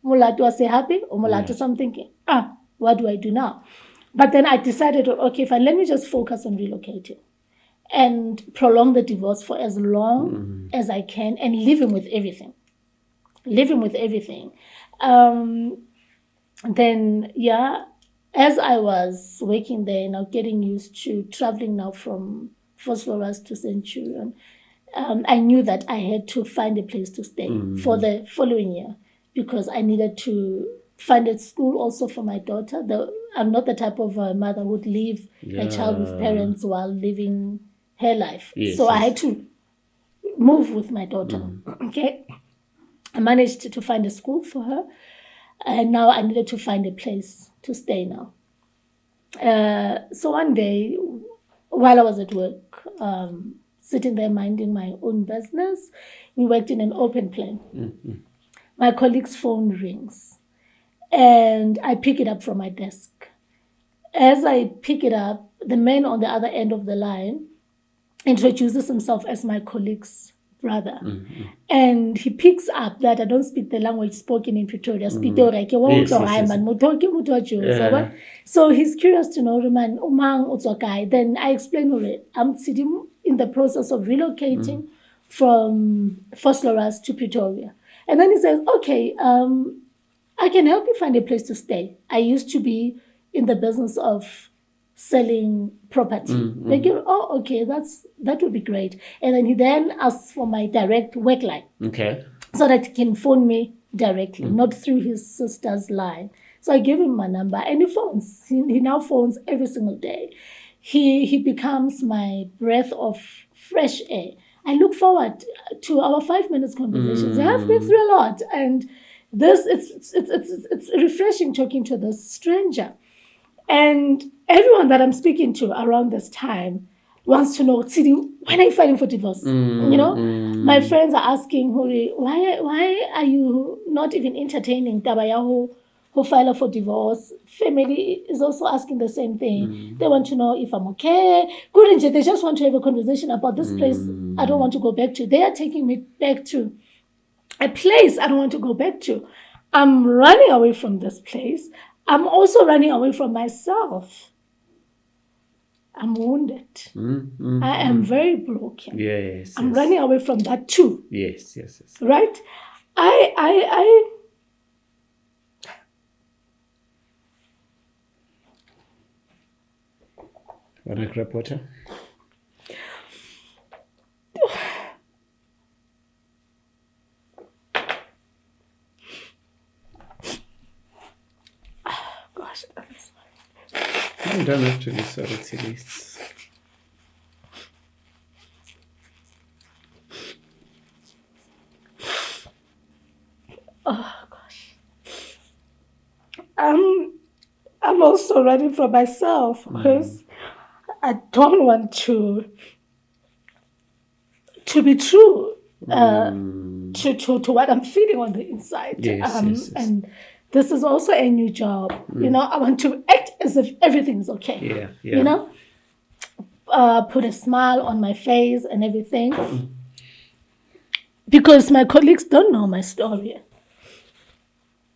Mulatu say happy or mulatu something. What do I do now? But then I decided, okay, fine, let me just focus on relocating and prolong the divorce for as long as I can and live him with everything. Then, as I was working there, now getting used to traveling now from Phosphorus to Centurion, I knew that I had to find a place to stay for the following year, because I needed to find a school also for my daughter. I'm not the type of mother who would leave a child with parents while living her life. So I had to move with my daughter. Okay, I managed to find a school for her, and now I needed to find a place to stay now. So one day, while I was at work, sitting there minding my own business, we worked in an open plan. Mm-hmm. My colleague's phone rings, and I pick it up from my desk. As I pick it up, the man on the other end of the line introduces himself as my colleague's brother. Mm-hmm. And he picks up that I don't speak the language spoken in Pretoria. So he's curious to know, man, then I explain, I'm sitting in the process of relocating from Vosloorus to Pretoria. And then he says, okay, I can help you find a place to stay. I used to be in the business of selling property. Like, oh, okay, that would be great. And then he then asks for my direct work line. Okay. So that he can phone me directly, not through his sister's line. So I gave him my number, and he phones. He now phones every single day. He becomes my breath of fresh air. I look forward to our 5 minutes conversations. I have been through a lot, and it's refreshing talking to this stranger. And everyone that I'm speaking to around this time wants to know, Tshidi, when are you filing for divorce? My friends are asking, Hori, why are you not even entertaining Tabayahu who file for divorce? Family is also asking the same thing. They want to know if I'm okay. They just want to have a conversation about this place I don't want to go back to. They are taking me back to a place I don't want to go back to. I'm running away from this place. I'm also running away from myself. I'm wounded. I am very broken. Yes. I'm running away from that too. Yes. Right? Wanna grab water? You don't have to be sorry, Tshidi. Oh gosh. I'm also running from myself because I don't want to be true to what I'm feeling on the inside. Yes. And this is also a new job. I want to act as if everything's okay. Yeah. Put a smile on my face and everything. Because my colleagues don't know my story.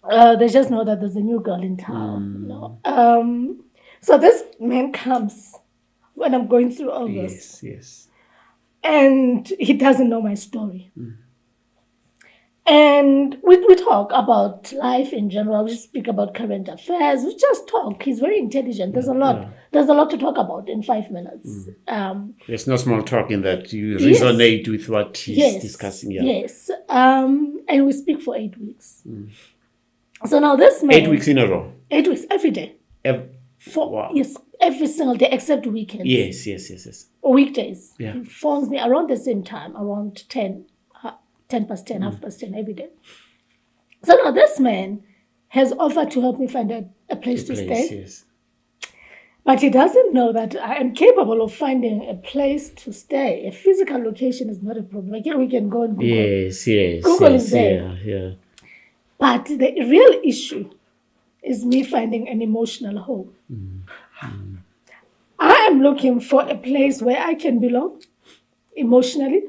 They just know that there's a new girl in town. So this man comes when I'm going through all this. Yes. And he doesn't know my story. And we talk about life in general. We speak about current affairs. We just talk. He's very intelligent. There's a lot to talk about in 5 minutes. There's no small talk in that. You resonate with what he's discussing. Yes. And we speak for 8 weeks. So now this man... 8 weeks in a row? 8 weeks, every day. Wow. Yes, every single day except weekends. Yes. Or weekdays. Yeah. He phones me around the same time, around 10 past 10, half past 10 every day. So now this man has offered to help me find a place to stay. Yes. But he doesn't know that I am capable of finding a place to stay. A physical location is not a problem. Again, we can go and Google. Yes. Google is there. Yeah. But the real issue is me finding an emotional home. I am looking for a place where I can belong emotionally.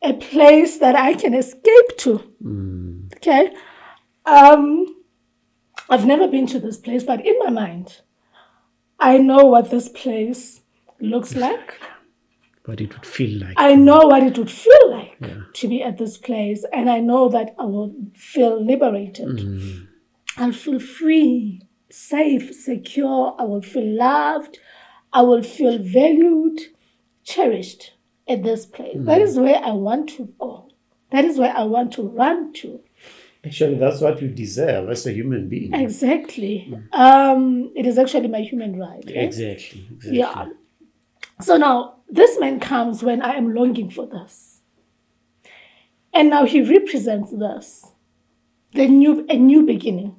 A place that I can escape to. Okay? I've never been to this place, but in my mind, I know what this place looks like. What it would feel like. I know what it would feel like to be at this place, and I know that I will feel liberated. I'll feel free, safe, secure. I will feel loved. I will feel valued, cherished at this place. That is where I want to go. That is where I want to run to. Actually, that's what you deserve as a human being. Exactly. It is actually my human right. Right? Exactly. Yeah. So now, this man comes when I am longing for this. And now he represents this. A new beginning.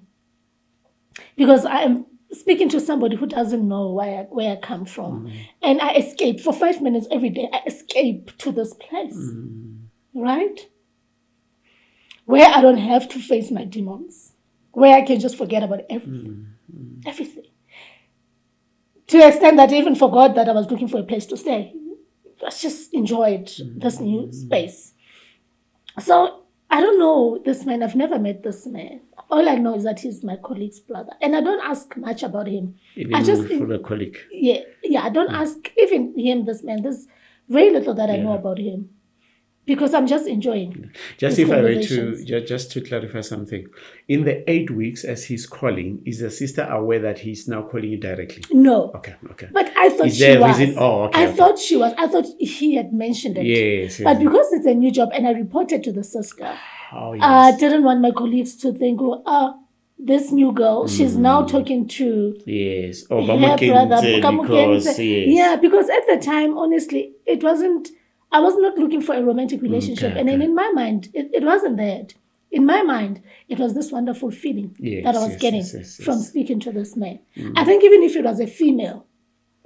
Because I am speaking to somebody who doesn't know where I come from. And I escape for 5 minutes every day. I escape to this place, right? Where I don't have to face my demons, where I can just forget about everything. Everything. To the extent that I even forgot that I was looking for a place to stay. I just enjoyed this new space. So I don't know this man. I've never met this man. All I know is that he's my colleague's brother. And I don't ask much about him. I just for a colleague. Yeah, I don't ask even him, this man. There's very little that I know about him. Because I'm just enjoying. Just if I were to just to clarify something, in the 8 weeks as he's calling, is the sister aware that he's now calling you directly? No. Okay. But I thought she was. I thought she was. I thought he had mentioned it. Yes. But because it's a new job and I reported to the sister, yes. I didn't want my colleagues to think, this new girl, she's now talking to her brother. Because, yeah, because at the time, honestly, it wasn't. I was not looking for a romantic relationship. And then in my mind, it wasn't that. In my mind, it was this wonderful feeling that I was getting from speaking to this man. I think even if it was a female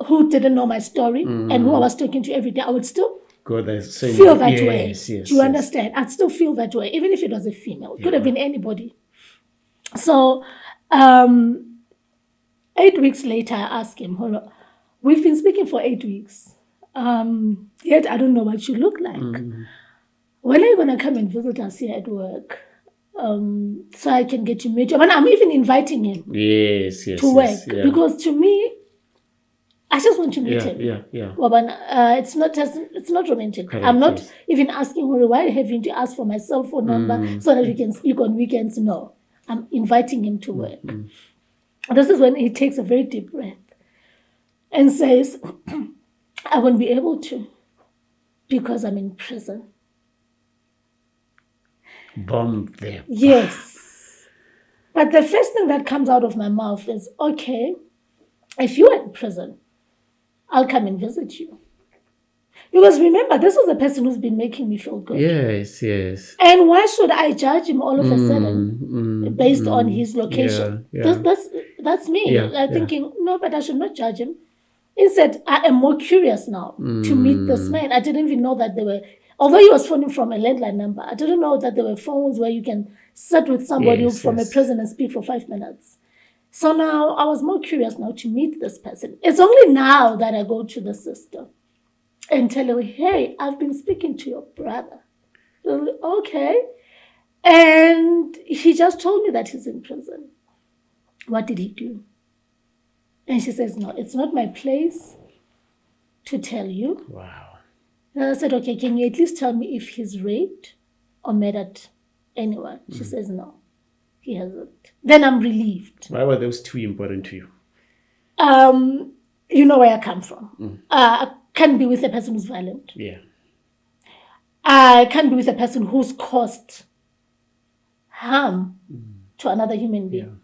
who didn't know my story and who I was talking to every day, I would still feel that way. Do you understand? I'd still feel that way, even if it was a female. It could have been anybody. So 8 weeks later, I asked him, we've been speaking for 8 weeks. Yet I don't know what you look like. When are you going to come and visit us here at work? So I can get to meet you. I'm even inviting him to work. Because to me, I just want to meet him. It's not romantic. Correct, I'm not even asking her, why having to ask for my cell phone number so that we can speak on weekends. No. I'm inviting him to work. This is when he takes a very deep breath and says, I won't be able to because I'm in prison. Bomb there. Yes. But the first thing that comes out of my mouth is, okay, if you're in prison, I'll come and visit you. Because remember, this was a person who's been making me feel good. Yes. And why should I judge him all of a sudden based on his location? That's me. Thinking, no, but I should not judge him. Instead, I am more curious now to meet this man. I didn't even know that there were, although he was phoning from a landline number, I didn't know that there were phones where you can sit with somebody from a prison and speak for 5 minutes. So now I was more curious now to meet this person. It's only now that I go to the sister and tell her, hey, I've been speaking to your brother. Okay. And he just told me that he's in prison. What did he do? And she says, no, it's not my place to tell you. Wow. And I said, okay, can you at least tell me if he's raped or murdered anyone? She says, no, he hasn't. Then I'm relieved. Why were those two important to you? You know where I come from. I can't be with a person who's violent. Yeah. I can't be with a person who's caused harm to another human being.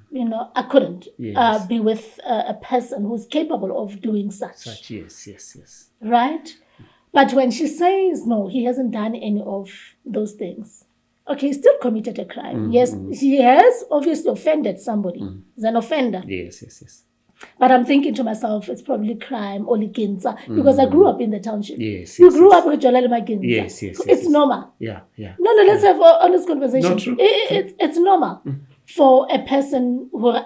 You know, I couldn't be with a person who's capable of doing such. Yes. Right? But when she says, no, he hasn't done any of those things. Okay, he still committed a crime. Yes, he has obviously offended somebody. He's an offender. Yes. But I'm thinking to myself, it's probably crime or likinza because I grew up in the township. Yes. You grew up with Hlalele Maginza. Yes. It's normal. Yeah. No, let's have an honest conversation. Not true. It's normal for a person who and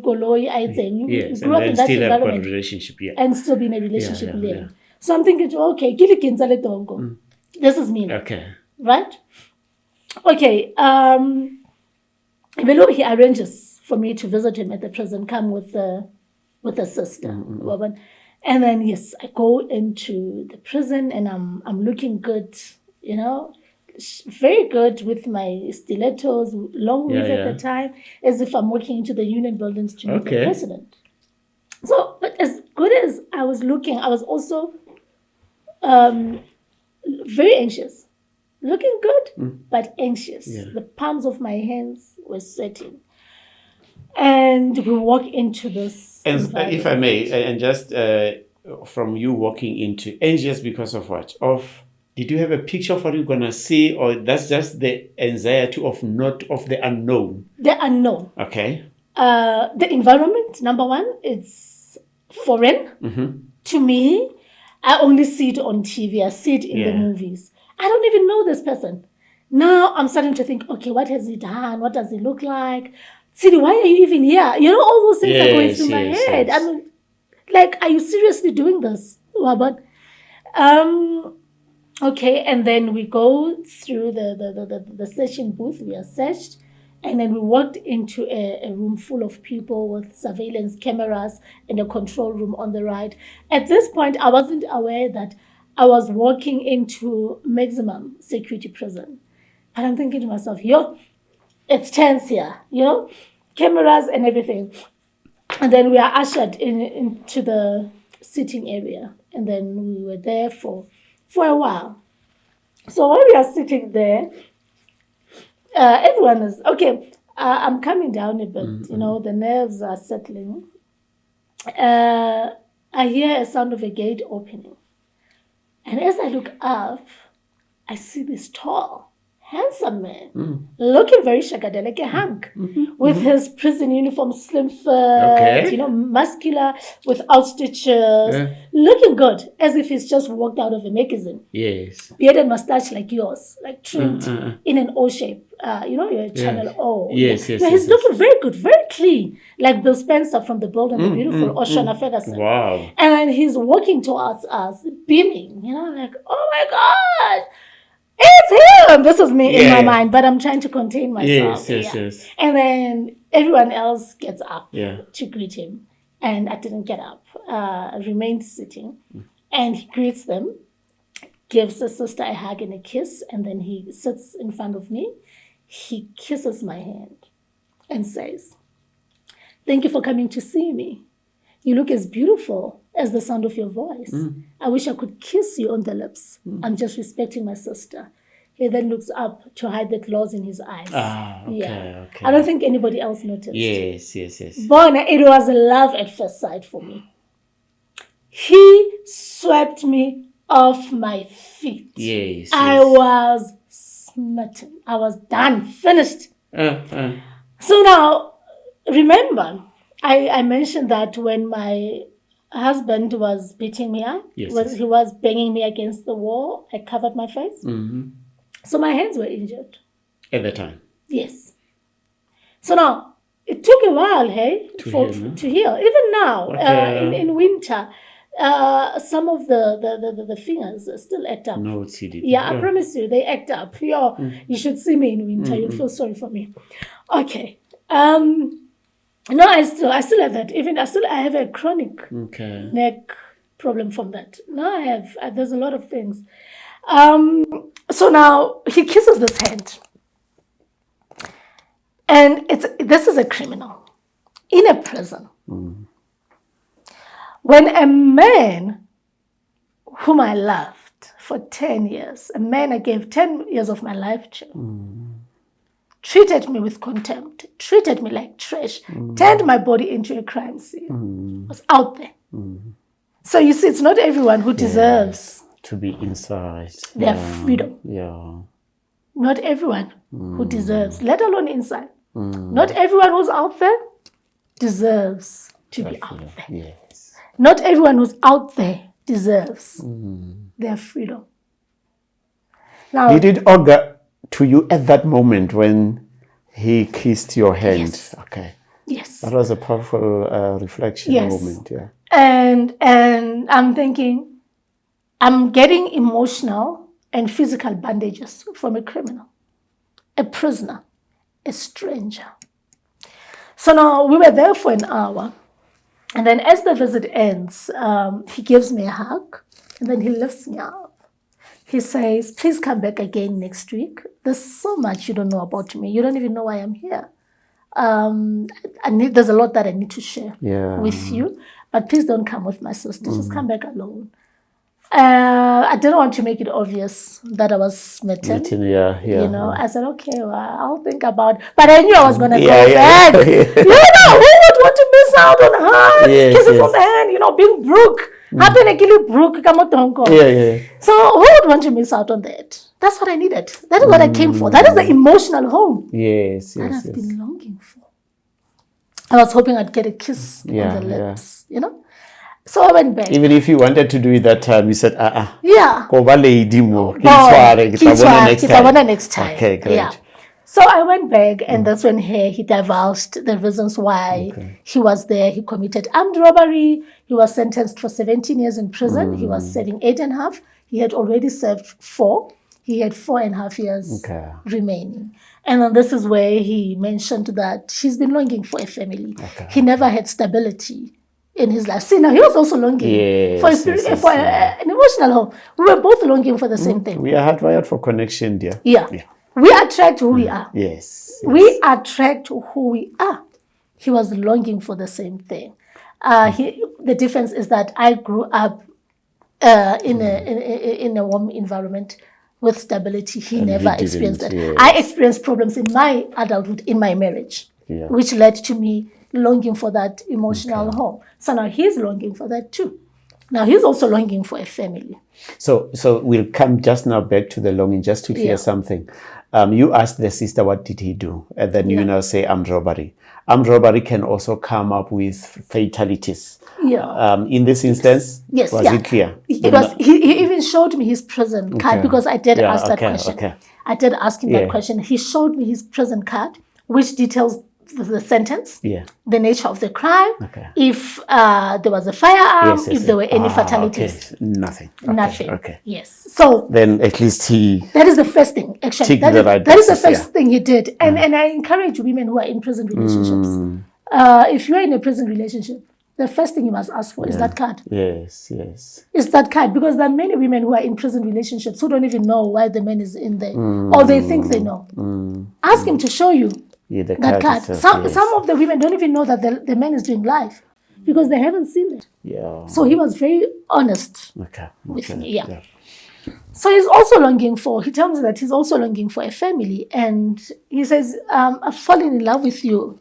grew up in that environment relationship, and still be in a relationship. So I'm thinking, okay, kilikinza le dongo. This is me. Okay. Right? Okay. He arranges for me to visit him at the prison, come with a sister. And then, yes, I go into the prison and I'm looking good, you know, very good with my stilettos, long weave at the time, as if I'm walking into the union buildings to meet the president. So, but as good as I was looking, I was also very anxious. Looking good, but anxious. Yeah. The palms of my hands were sweating. And we walk into this. And if I may, and just from you walking into, anxious because of what? Of Did you have a picture of what you're gonna see, or that's just the anxiety of the unknown? The unknown. Okay. The environment, number one, it's foreign to me. I only see it on TV. I see it in the movies. I don't even know this person. Now I'm starting to think, okay, what has he done? What does he look like? Tshidi, why are you even here? You know, all those things are going through my head. I mean, like, are you seriously doing this, Wabon? Okay, and then we go through the session booth. We are searched. And then we walked into a room full of people with surveillance cameras and a control room on the right. At this point, I wasn't aware that I was walking into maximum security prison. But I'm thinking to myself, it's tense here, cameras and everything. And then we are ushered into the sitting area. And then we were there for a while. So while we are sitting there, everyone is okay. I'm coming down a bit. The nerves are settling. I hear a sound of a gate opening, and as I look up, I see this tall, handsome man, looking very shagada, like a hunk, with his prison uniform, slim fit, muscular, without stitches, looking good, as if he's just walked out of a magazine. Yes. Beard and mustache like yours, like trimmed in an O shape. Your channel O. Yes. He's looking very good, very clean, like Bill Spencer from The Bold and the Beautiful, or Shona Ferguson. Wow. And he's walking towards us, beaming, like, oh my God. It's him. This is me in my mind, but I'm trying to contain myself. Yes. And then everyone else gets up to greet him. And I didn't get up. I remained sitting. And he greets them, gives his sister a hug and a kiss, and then he sits in front of me. He kisses my hand and says, "Thank you for coming to see me. You look as beautiful as the sound of your voice. I wish I could kiss you on the lips. I'm just respecting my sister." He then looks up to hide the claws in his eyes. Okay. I don't think anybody else noticed. Yes. Bona, it was love at first sight for me. He swept me off my feet. Yes. I was smitten. I was done, finished. So now, remember, I mentioned that when my husband was beating me up, he was banging me against the wall, I covered my face. So my hands were injured. At the time? Yes. So now, it took a while, to heal. Even now, in winter, some of the fingers still act up. No, Tshidi. Yeah, I promise you, they act up. You should see me in winter. You'll feel sorry for me. Okay. No, I still have that. I have a chronic neck problem from that. No, I have. There's a lot of things. So now he kisses this hand, and this is a criminal in a prison. When a man whom I loved for 10 years, a man I gave 10 years of my life to, treated me with contempt, treated me like trash, turned my body into a crime scene, was out there. So you see, it's not everyone who deserves to be inside their freedom. Yeah. Not everyone who deserves, let alone inside. Not everyone who's out there deserves to be out there. Yes. Not everyone who's out there deserves their freedom. Now, did it augur to you at that moment when he kissed your hand? Yes. Okay. Yes. That was a powerful reflection moment. Yeah. And I'm thinking, I'm getting emotional and physical bandages from a criminal, a prisoner, a stranger. So now we were there for an hour. And then as the visit ends, he gives me a hug and then he lifts me up. He says, "Please come back again next week. There's so much you don't know about me. You don't even know why I'm here. There's a lot that I need to share with you. But please don't come with my sister. Just come back alone." I didn't want to make it obvious that I was smitten. I said, okay, well, I'll think about it. But I knew I was going to go back. Who would want to miss out on hugs, kisses on the hand, being broke So who would want to miss out on that? That's what I needed. That is what I came for. That is the emotional home that I've been longing for. I was hoping I'd get a kiss on the lips, you know. So I went back. Even if you wanted to do it that time, you said, yeah. Next time. Okay, great. Yeah. So I went back, and that's when he divulged the reasons why he was there. He committed armed robbery. He was sentenced for 17 years in prison. He was serving 8.5. He had already served 4. He had 4.5 years remaining. And then this is where he mentioned that he's been longing for a family. He never had stability in his life. See, now he was also longing for an emotional home. We were both longing for the same thing. We are hardwired for connection, dear. Yeah. We attract who we are. Yes. We attract who we are. He was longing for the same thing. The difference is that I grew up in a warm environment with stability. He never experienced that. Yes. I experienced problems in my adulthood, in my marriage, which led to me longing for that emotional home. So now he's longing for that too. Now he's also longing for a family. So we'll come just now back to the longing, just to hear something. You asked the sister, what did he do? And then you now say armed robbery. Armed robbery can also come up with fatalities. Yeah. In this instance, was it clear? He even showed me his prison card because I did ask that question. I did ask him that question. He showed me his prison card, which details the sentence, the nature of the crime, if there was a firearm, if there were any fatalities. Nothing. Nothing. Yes. So then at least that is the first thing, actually. That is the first thing he did. And I encourage women who are in prison relationships. If you're in a prison relationship, the first thing you must ask for is that card. Yes. It's that card, because there are many women who are in prison relationships who don't even know why the man is in there, or they think they know. Ask him to show you that card. Some of the women don't even know that the man is doing life because they haven't seen it. So he was very honest with me. So he tells me that he's also longing for a family, and he says, I've fallen in love with you.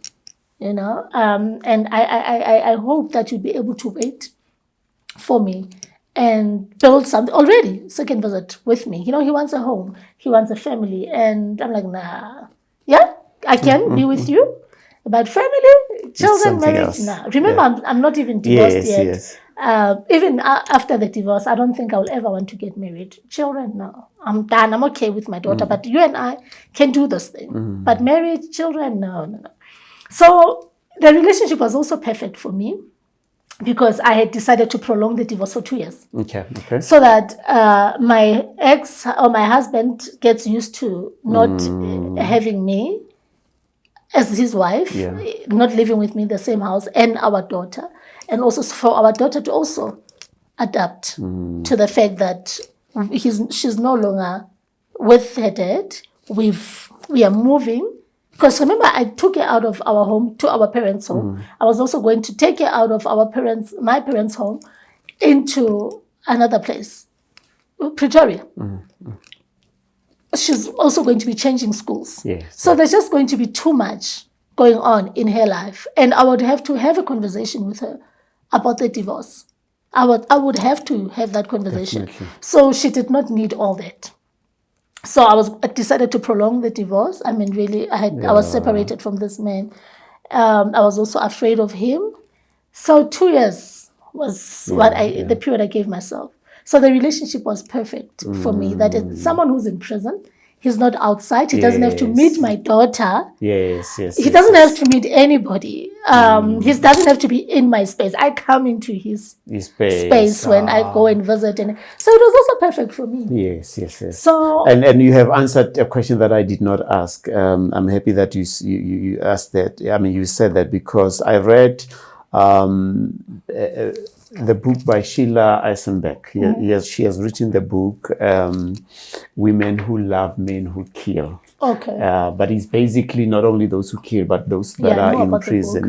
You know, and I hope that you'll be able to wait for me and build something already. Second visit with me. You know, he wants a home. He wants a family. And I'm like, nah. Yeah, I can be with you. But family, children, marriage, nah. Remember, I'm not even divorced yet. Even after the divorce, I don't think I will ever want to get married. Children, no. I'm done. I'm okay with my daughter. But you and I can do this thing. But marriage, children, no. So the relationship was also perfect for me because I had decided to prolong the divorce for 2 years. So that my ex or my husband gets used to not having me as his wife, not living with me in the same house, and our daughter. And also for our daughter to also adapt to the fact that she's no longer with her dad. We are moving. Because remember, I took her out of our home to our parents' home. I was also going to take her out of my parents' home into another place, Pretoria. She's also going to be changing schools. So there's just going to be too much going on in her life. And I would have to have a conversation with her about the divorce. I would have to have that conversation. So she did not need all that. So I decided to prolong the divorce. I mean, really, I was separated from this man. I was also afraid of him. So 2 years was the period I gave myself. So the relationship was perfect for me. That is someone who's in prison. He's not outside. He doesn't have to meet my daughter. He doesn't have to meet anybody. He doesn't have to be in my space. I come into his space when I go and visit. And so it was also perfect for me. Yes. So and you have answered a question that I did not ask. I'm happy that you asked that. I mean, you said that because I read the book by Sheila Eisenberg. She has written the book Women Who Love Men Who Kill. But it's basically not only those who kill, but those that are in prison.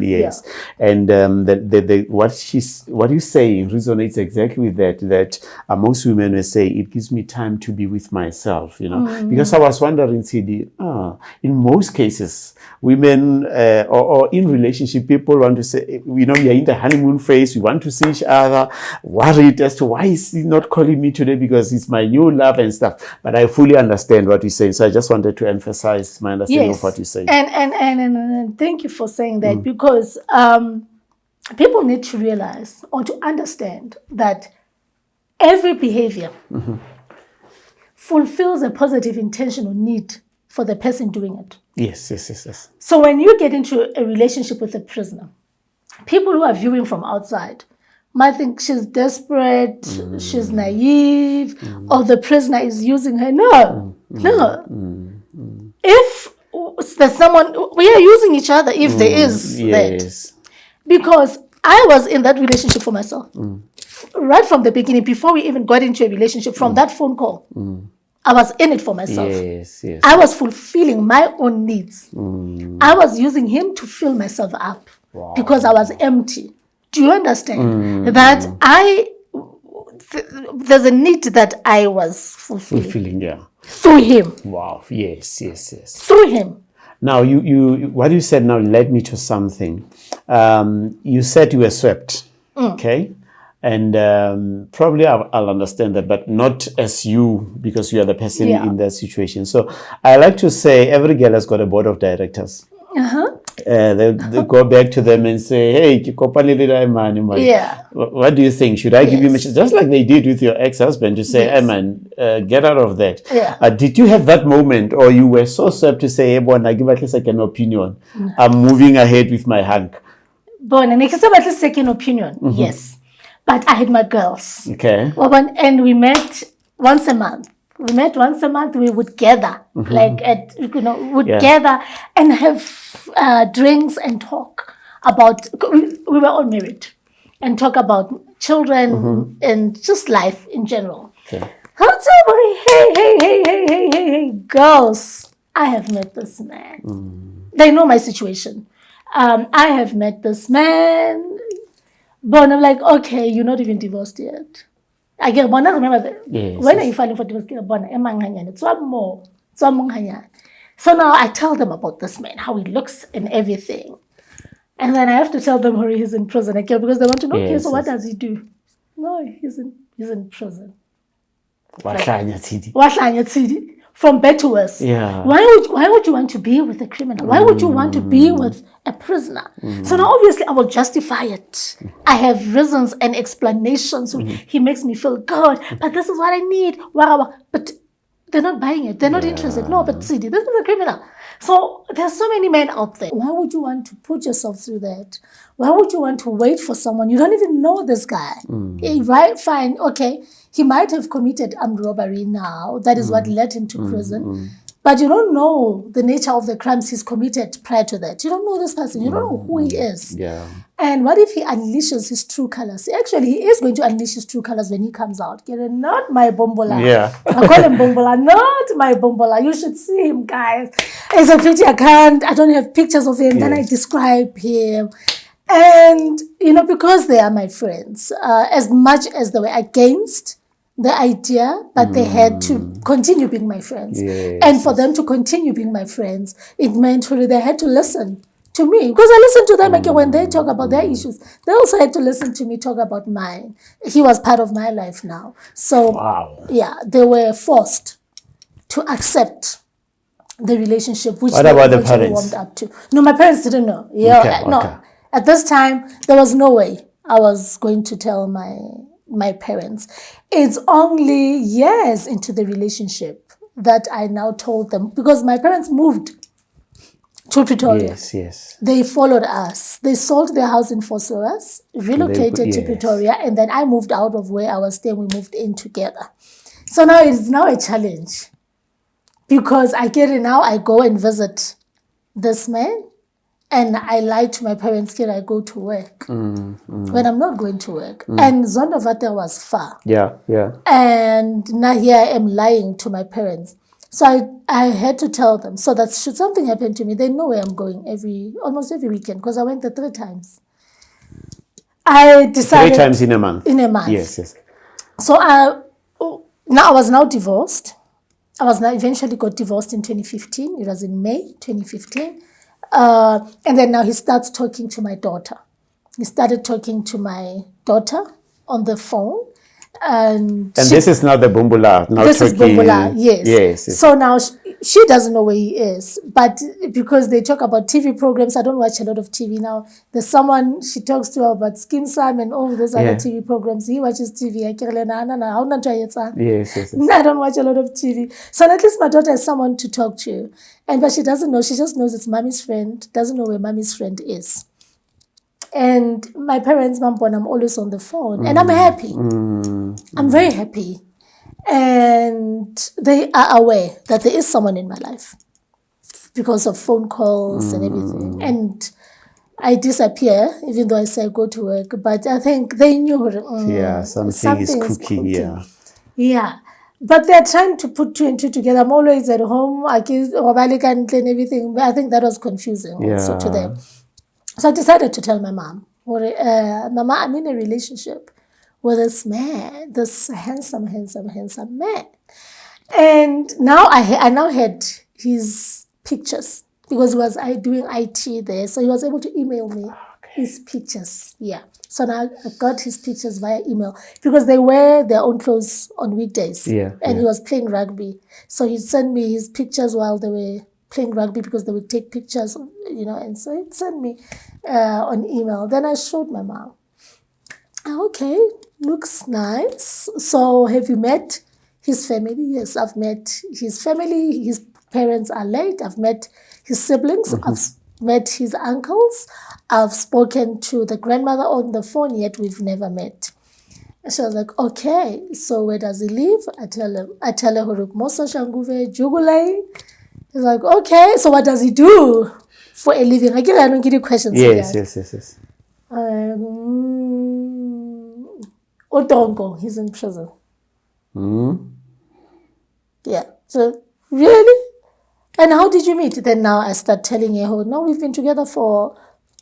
And what you say resonates exactly with that most women will say, it gives me time to be with myself, you know. Because I was wondering, Tshidi, in most cases, women or in relationship, people want to say, you know, we are in the honeymoon phase, we want to see each other. other, worried as to why is he not calling me today because he's my new love and stuff. But I fully understand what you're saying. So I just wanted to emphasize my understanding of what you're saying. And thank you for saying that, because people need to realize or to understand that every behavior fulfills a positive intention or need for the person doing it. Yes. So when you get into a relationship with a prisoner, people who are viewing from outside might think she's desperate, she's naive, or the prisoner is using her. No. If there's someone, we are using each other if there is that. Because I was in that relationship for myself. Right from the beginning, before we even got into a relationship, from that phone call, I was in it for myself. Yes. I was fulfilling my own needs. I was using him to fill myself up because I was empty. Do you understand? That there's a need that I was fulfilling. Through him. Wow. Yes. Through him. Now, you what you said now led me to something. You said you were swept. Okay. And probably I'll understand that, but not as you, because you are the person in that situation. So I like to say every girl has got a board of directors. They go back to them and say, hey, what do you think? Should I give you message? Just like they did with your ex-husband to say, hey man, get out of that. Did you have that moment, or you were so swept to say, hey, bon, I give at least like an opinion. I'm moving ahead with my hunk. Bon, and I give at least second opinion. Yes. But I had my girls. Okay. And we met once a month. We would gather, gather and have drinks and talk about. We were all married, and talk about children and just life in general. Okay. Hey, girls! I have met this man. They know my situation. I have met this man. But I'm like, okay, you're not even divorced yet. I remember that. When are you filing for divorce? So now I tell them about this man, how he looks and everything. And then I have to tell them how he's in prison again, because they want to know, okay, so what does he do? No, he's in prison. From bad to worse. Why would you want to be with a criminal? Why would you want to be with a prisoner? So now obviously I will justify it. I have reasons and explanations. He makes me feel good, but this is what I need. But they're not buying it. They're not interested. No, but Tshidi, this is a criminal. So there's so many men out there. Why would you want to put yourself through that? Why would you want to wait for someone? You don't even know this guy. Right? Fine. Okay. He might have committed armed robbery now. That is what led him to prison. But you don't know the nature of the crimes he's committed prior to that. You don't know this person. You don't know who he is. And what if he unleashes his true colors? Actually, he is going to unleash his true colors when he comes out. Not my bombola. I call him bombola, not my bombola. You should see him, guys. It's a pity I don't have pictures of him. Then I describe him. And, because they are my friends, as much as they were against the idea, but they had to continue being my friends. And for them to continue being my friends, it meant really they had to listen to me. Because I listened to them again when they talk about their issues. They also had to listen to me talk about mine. He was part of my life now. So, they were forced to accept the relationship, which what they about the eventually parents? warmed up to. No, my parents didn't know. No. At this time, there was no way I was going to tell my parents. It's only years into the relationship that I now told them, because my parents moved to Pretoria. Yes. They followed us. They sold their house in Fossils, relocated to Pretoria, and then I moved out of where I was staying. We moved in together. So now it's now a challenge, because I get it now. I go and visit this man, and I lie to my parents that I go to work when I'm not going to work. And Zonderwater was far. And now here I am lying to my parents. So I had to tell them, so that should something happen to me, they know where I'm going almost every weekend, because I went there 3 times. I decided 3 times in a month. Yes. So I was now divorced. I was now eventually got divorced in 2015. It was in May 2015. And then now he starts talking to my daughter. He started talking to my daughter on the phone. And this is now the Bumbula. Now this is Bumbula, yes. Yes. So now she doesn't know where he is. But because they talk about TV programs, I don't watch a lot of TV now. There's someone she talks to about Skim Sam and all those other TV programs. He watches TV. Yes. I don't watch a lot of TV. So at least my daughter has someone to talk to. But she doesn't know. She just knows it's mommy's friend. Doesn't know where mommy's friend is. And my parents, I'm always on the phone. And I'm happy. I'm very happy. And they are aware that there is someone in my life because of phone calls and everything. And I disappear, even though I say I go to work. But I think they knew. Something is cooking. Yeah. But they're trying to put 2 and 2 together. I'm always at home. I and everything. I think that was confusing also to them. So I decided to tell my mom, Mama, I'm in a relationship with this man, this handsome man. And now I now had his pictures because he was doing IT there. So he was able to email me his pictures. Yeah. So now I got his pictures via email because they wear their own clothes on weekdays. And he was playing rugby. So he'd send me his pictures while they were playing rugby because they would take pictures, and so he'd send me on email. Then I showed my mom. Okay, looks nice. So have you met his family? Yes, I've met his family. His parents are late. I've met his siblings. I've met his uncles. I've spoken to the grandmother on the phone, yet we've never met. And she was like, okay, so where does he live? I tell her, Moso Shanguve, Jugulay. He's like, okay, so what does he do for a living? I don't give you questions. Yes. Otongo, he's in prison. Yeah, so really? And how did you meet? Then now I start telling her, no, we've been together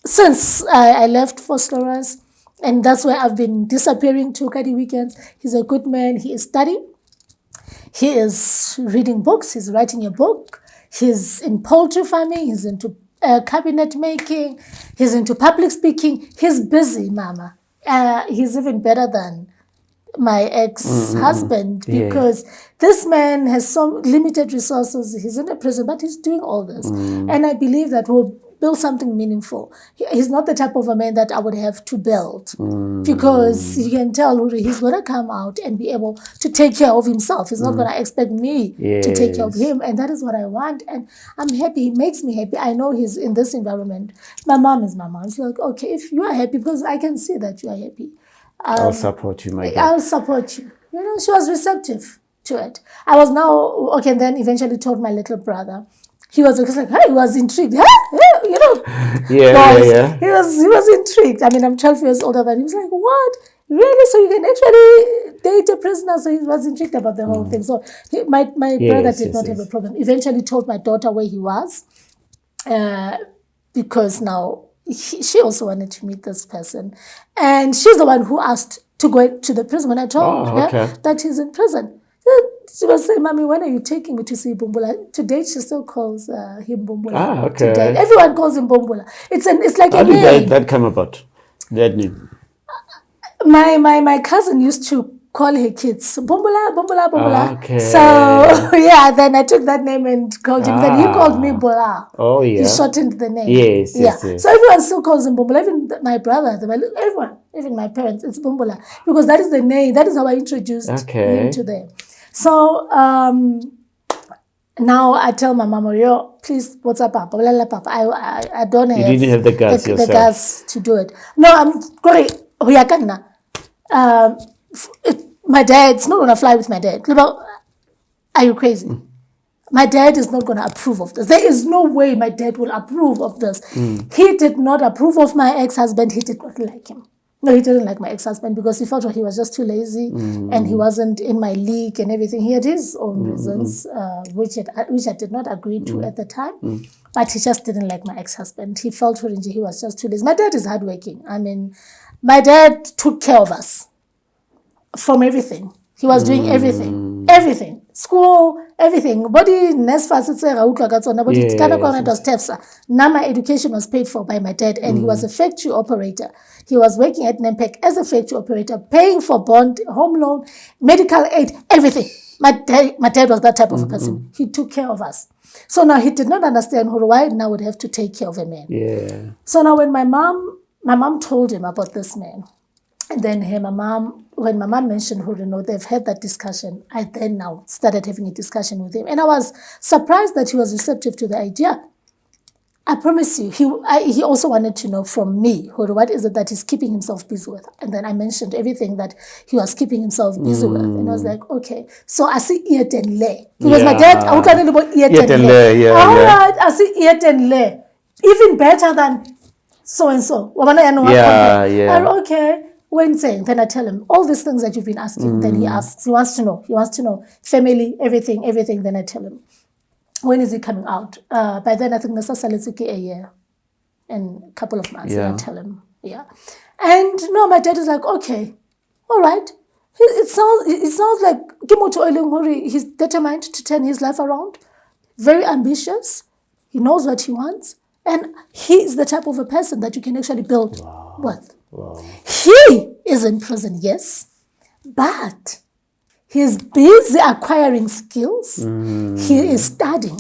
since I left for Sloras. And that's where I've been disappearing to Kadi weekends. He's a good man. He is studying. He is reading books. He's writing a book. He's in poultry farming. He's into cabinet making. He's into public speaking. He's busy, Mama. He's even better than my ex-husband because this man has some limited resources. He's in a prison, but he's doing all this. And I believe that we'll build something meaningful. He's not the type of a man that I would have to build because you can tell he's going to come out and be able to take care of himself. He's not going to expect me to take care of him. And that is what I want. And I'm happy. He makes me happy. I know he's in this environment. My mom is my mom. She's like, okay, if you are happy, because I can see that you are happy. I'll support you, my girl. I'll support you. She was receptive to it. I was and then eventually told my little brother. He was like, hey, he was intrigued. He was intrigued. I mean, I'm 12 years older than him. He was like, what? Really? So you can actually date a prisoner? So he was intrigued about the whole thing. So my brother did not have a problem. Eventually told my daughter where he was because now she also wanted to meet this person. And she's the one who asked to go to the prison when I told her that he's in prison. She was saying, Mommy, when are you taking me to see Bumbula? Today she still calls him Bumbula. Today. Everyone calls him Bumbula. It's like a name. How did that come about? That name? My cousin used to call her kids Bumbula. Okay. So then I took that name and called him. Then he called me Bula. Oh yeah. He shortened the name. Yes. So everyone still calls him Bumbula. Even my brother, everyone, even my parents, it's Bumbula because that is the name. That is how I introduced him to them. So now I tell my mama, yo, please, what's up, Papa? I don't have. You didn't have the guts yourself. The guts to do it. No, I'm sorry. My dad's not gonna fly with my dad. Are you crazy? My dad is not gonna approve of this. There is no way my dad will approve of this. He did not approve of my ex-husband. He did not like him. No, he didn't like my ex-husband because he felt he was just too lazy and he wasn't in my league and everything. He had his own reasons, which I did not agree to at the time. But he just didn't like my ex-husband. He felt he was just too lazy. My dad is hardworking. I mean, my dad took care of us from everything. He was doing everything. Everything. School, everything. Body nesfas it was TEFSA. Now my education was paid for by my dad, and he was a factory operator. He was working at NEMPEC as a factory operator, paying for bond, home loan, medical aid, everything. My dad was that type of a person. He took care of us. So now he did not understand why now would have to take care of a man. Yeah. So now when my mom told him about this man, and then when my mom mentioned who they've had that discussion, I then now started having a discussion with him. And I was surprised that he was receptive to the idea. I promise you, he also wanted to know from me, what is it that he's keeping himself busy with? And then I mentioned everything that he was keeping himself busy with. And I was like, okay. So I see Iet and Le. Because my dad, I would tell about Iet and Le. All right, I see Iet and Le. Even better than so-and-so. Yeah. Okay. When saying, then I tell him all these things that you've been asking. Then he asks, he wants to know family, everything. Then I tell him, when is he coming out? By then I think Nasa a year and a couple of months. And I tell him, and no, my dad is like, okay, all right. It sounds like Kimoto Oilingori, he's determined to turn his life around, very ambitious. He knows what he wants, and he is the type of a person that you can actually build with. Wow. He is in prison, yes, but he's busy acquiring skills. He is studying.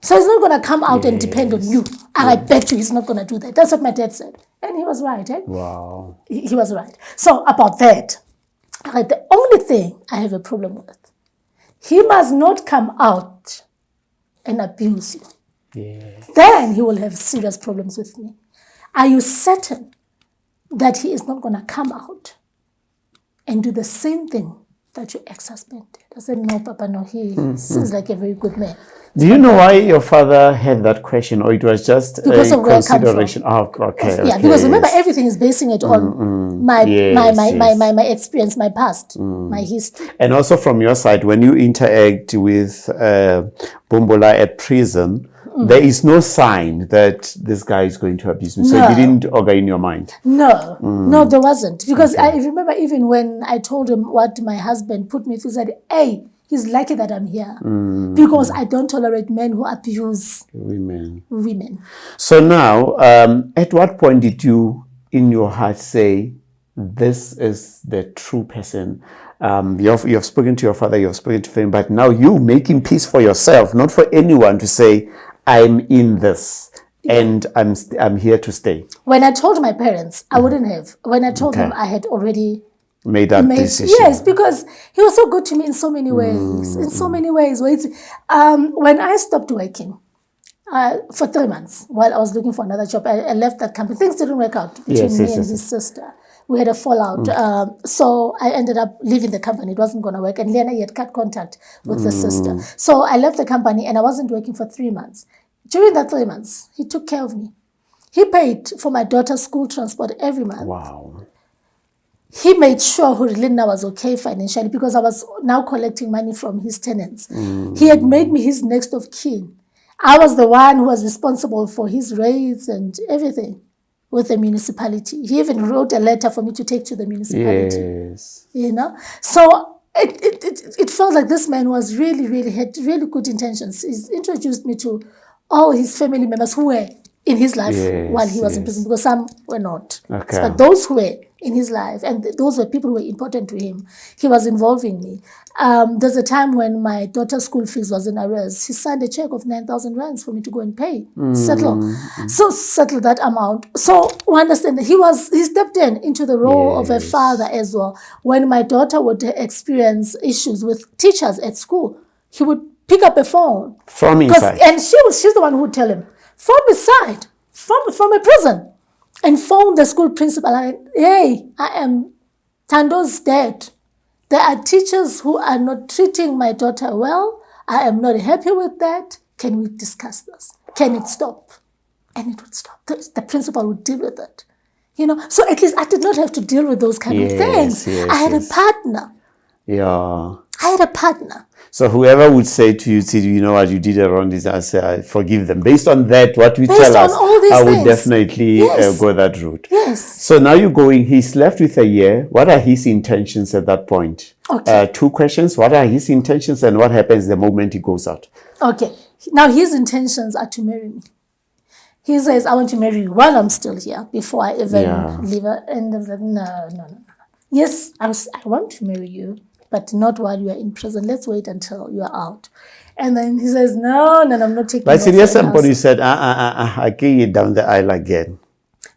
So he's not going to come out and depend on you. I bet you he's not going to do that. That's what my dad said. And he was right. Wow. He was right. So about that, the only thing I have a problem with, he must not come out and abuse you. Yeah. Then he will have serious problems with me. Are you certain that he is not going to come out and do the same thing that your ex-husband did? I said, no, Papa, no, he seems like a very good man. Do you know why your father had that question, or it was just because of consideration? Where I come from. Okay. Because remember, everything is basing it on my experience, my past, my history. And also from your side, when you interact with Bombola at prison, there is no sign that this guy is going to abuse me. So it didn't augur in your mind? No, there wasn't. Because I remember even when I told him what my husband put me through, he said, hey, he's lucky that I'm here. Because I don't tolerate men who abuse women. So now, at what point did you, in your heart, say, this is the true person? You have spoken to your father, you have spoken to him, but now you making peace for yourself, not for anyone to say, I'm in this and I'm here to stay. When I told my parents, I wouldn't have. When I told them, I had already made that decision. Yes, because he was so good to me in so many ways. In so many ways. When I stopped working for 3 months while I was looking for another job, I left that company. Things didn't work out between me and his sister. We had a fallout. So I ended up leaving the company. It wasn't going to work. And Lena had cut contact with the sister. So I left the company and I wasn't working for 3 months. During that 3 months, he took care of me. He paid for my daughter's school transport every month. Wow. He made sure Hurilina was okay financially because I was now collecting money from his tenants. He had made me his next of kin. I was the one who was responsible for his rates and everything with the municipality. He even wrote a letter for me to take to the municipality. Yes. So it felt like this man was really had really good intentions. He's introduced me to all his family members who were in his life while he was in prison, because some were not. Okay. But those who were in his life, and those were people who were important to him, he was involving me. There's a time when my daughter's school fees was in arrears. He signed a check of 9,000 rands for me to go and pay, settle that amount. So we understand that he stepped into the role of a father as well. When my daughter would experience issues with teachers at school, he would pick up a phone from inside, and she's the one who would tell him from inside, from a prison, and phone the school principal. Hey, Tando's dead. There are teachers who are not treating my daughter well. I am not happy with that. Can we discuss this? Can it stop? And it would stop. The principal would deal with it. So at least I did not have to deal with those kind of things. I had a partner Yeah. I had a partner. So whoever would say to you, Tshidi, you know what, you did a wrong, I say, I forgive them. Based on that, what you tell us, I would definitely go that route. Yes. So now you're going, he's left with a year. What are his intentions at that point? Okay. 2 questions. What are his intentions and what happens the moment he goes out? Okay. Now his intentions are to marry me. He says, I want to marry you while I'm still here before I even leave. And I was like, no. Yes, I want to marry you, but not while you are in prison. Let's wait until you are out. And then he says, no, I'm not taking. But serious, somebody said, I get you down the aisle again.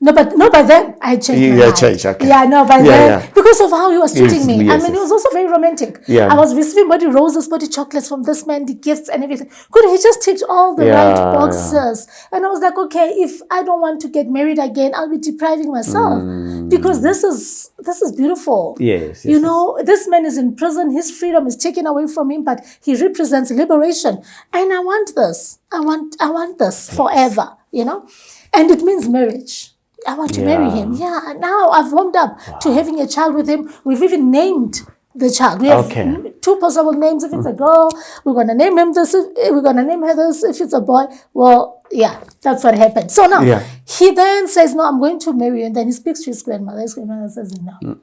No, by then I changed my mind. Changed, okay. Yeah, no, by then, because of how he was treating me. Yes, I mean, it was also very romantic. Yeah. I was receiving body roses, body chocolates from this man, the gifts and everything. He just ticked all the right boxes. And I was like, okay, if I don't want to get married again, I'll be depriving myself. Because this is beautiful. Yes. You know, this man is in prison. His freedom is taken away from him, but he represents liberation. And I want this. I want this forever, you know. And it means marriage. I want to marry him. Yeah, now I've warmed up to having a child with him. We've even named the child. We have 2 possible names. If it's a girl, we're going to name him this. We're going to name her this. If it's a boy, well, yeah, that's what happened. So now, he then says, no, I'm going to marry you. And then he speaks to his grandmother. His grandmother says, no.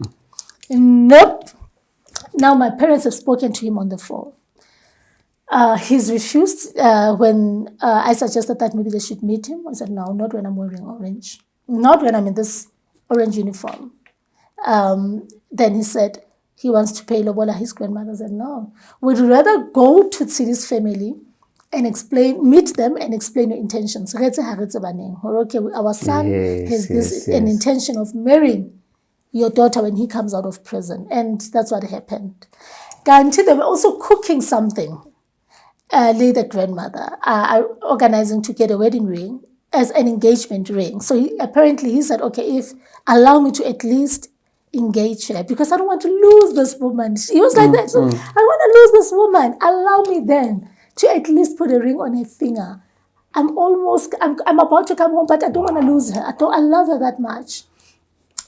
Nope. Now my parents have spoken to him on the phone. He's refused when I suggested that maybe they should meet him. I said, no, not when I'm wearing orange. Not when I'm in this orange uniform. Then he said he wants to pay lobola. His grandmother said, no. We'd rather go to Tsidi's family and meet them and explain your intentions. Okay, our son has an intention of marrying your daughter when he comes out of prison. And that's what happened. Guarantee they were also cooking something. The grandmother organizing to get a wedding ring as an engagement ring. So he said, okay, allow me to at least engage her because I don't want to lose this woman. He was like that. So I want to lose this woman. Allow me then to at least put a ring on her finger. I'm about to come home, but I don't want to lose her. I love her that much.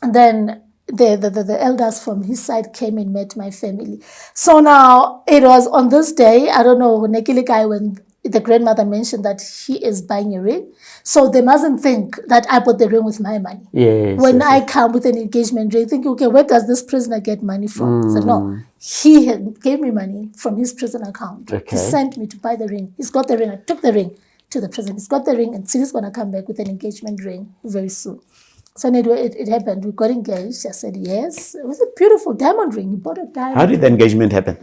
And then the elders from his side came and met my family. So now it was on this day, I don't know, when the grandmother mentioned that he is buying a ring. So they mustn't think that I bought the ring with my money. When I come with an engagement ring, think, okay, where does this prisoner get money from? So no, he gave me money from his prison account. He sent me to buy the ring. He's got the ring. I took the ring to the prison. He's got the ring and Tsidi's going to come back with an engagement ring very soon. So anyway, it happened. We got engaged. I said yes. It was a beautiful diamond ring. He bought a diamond. How did the engagement happen?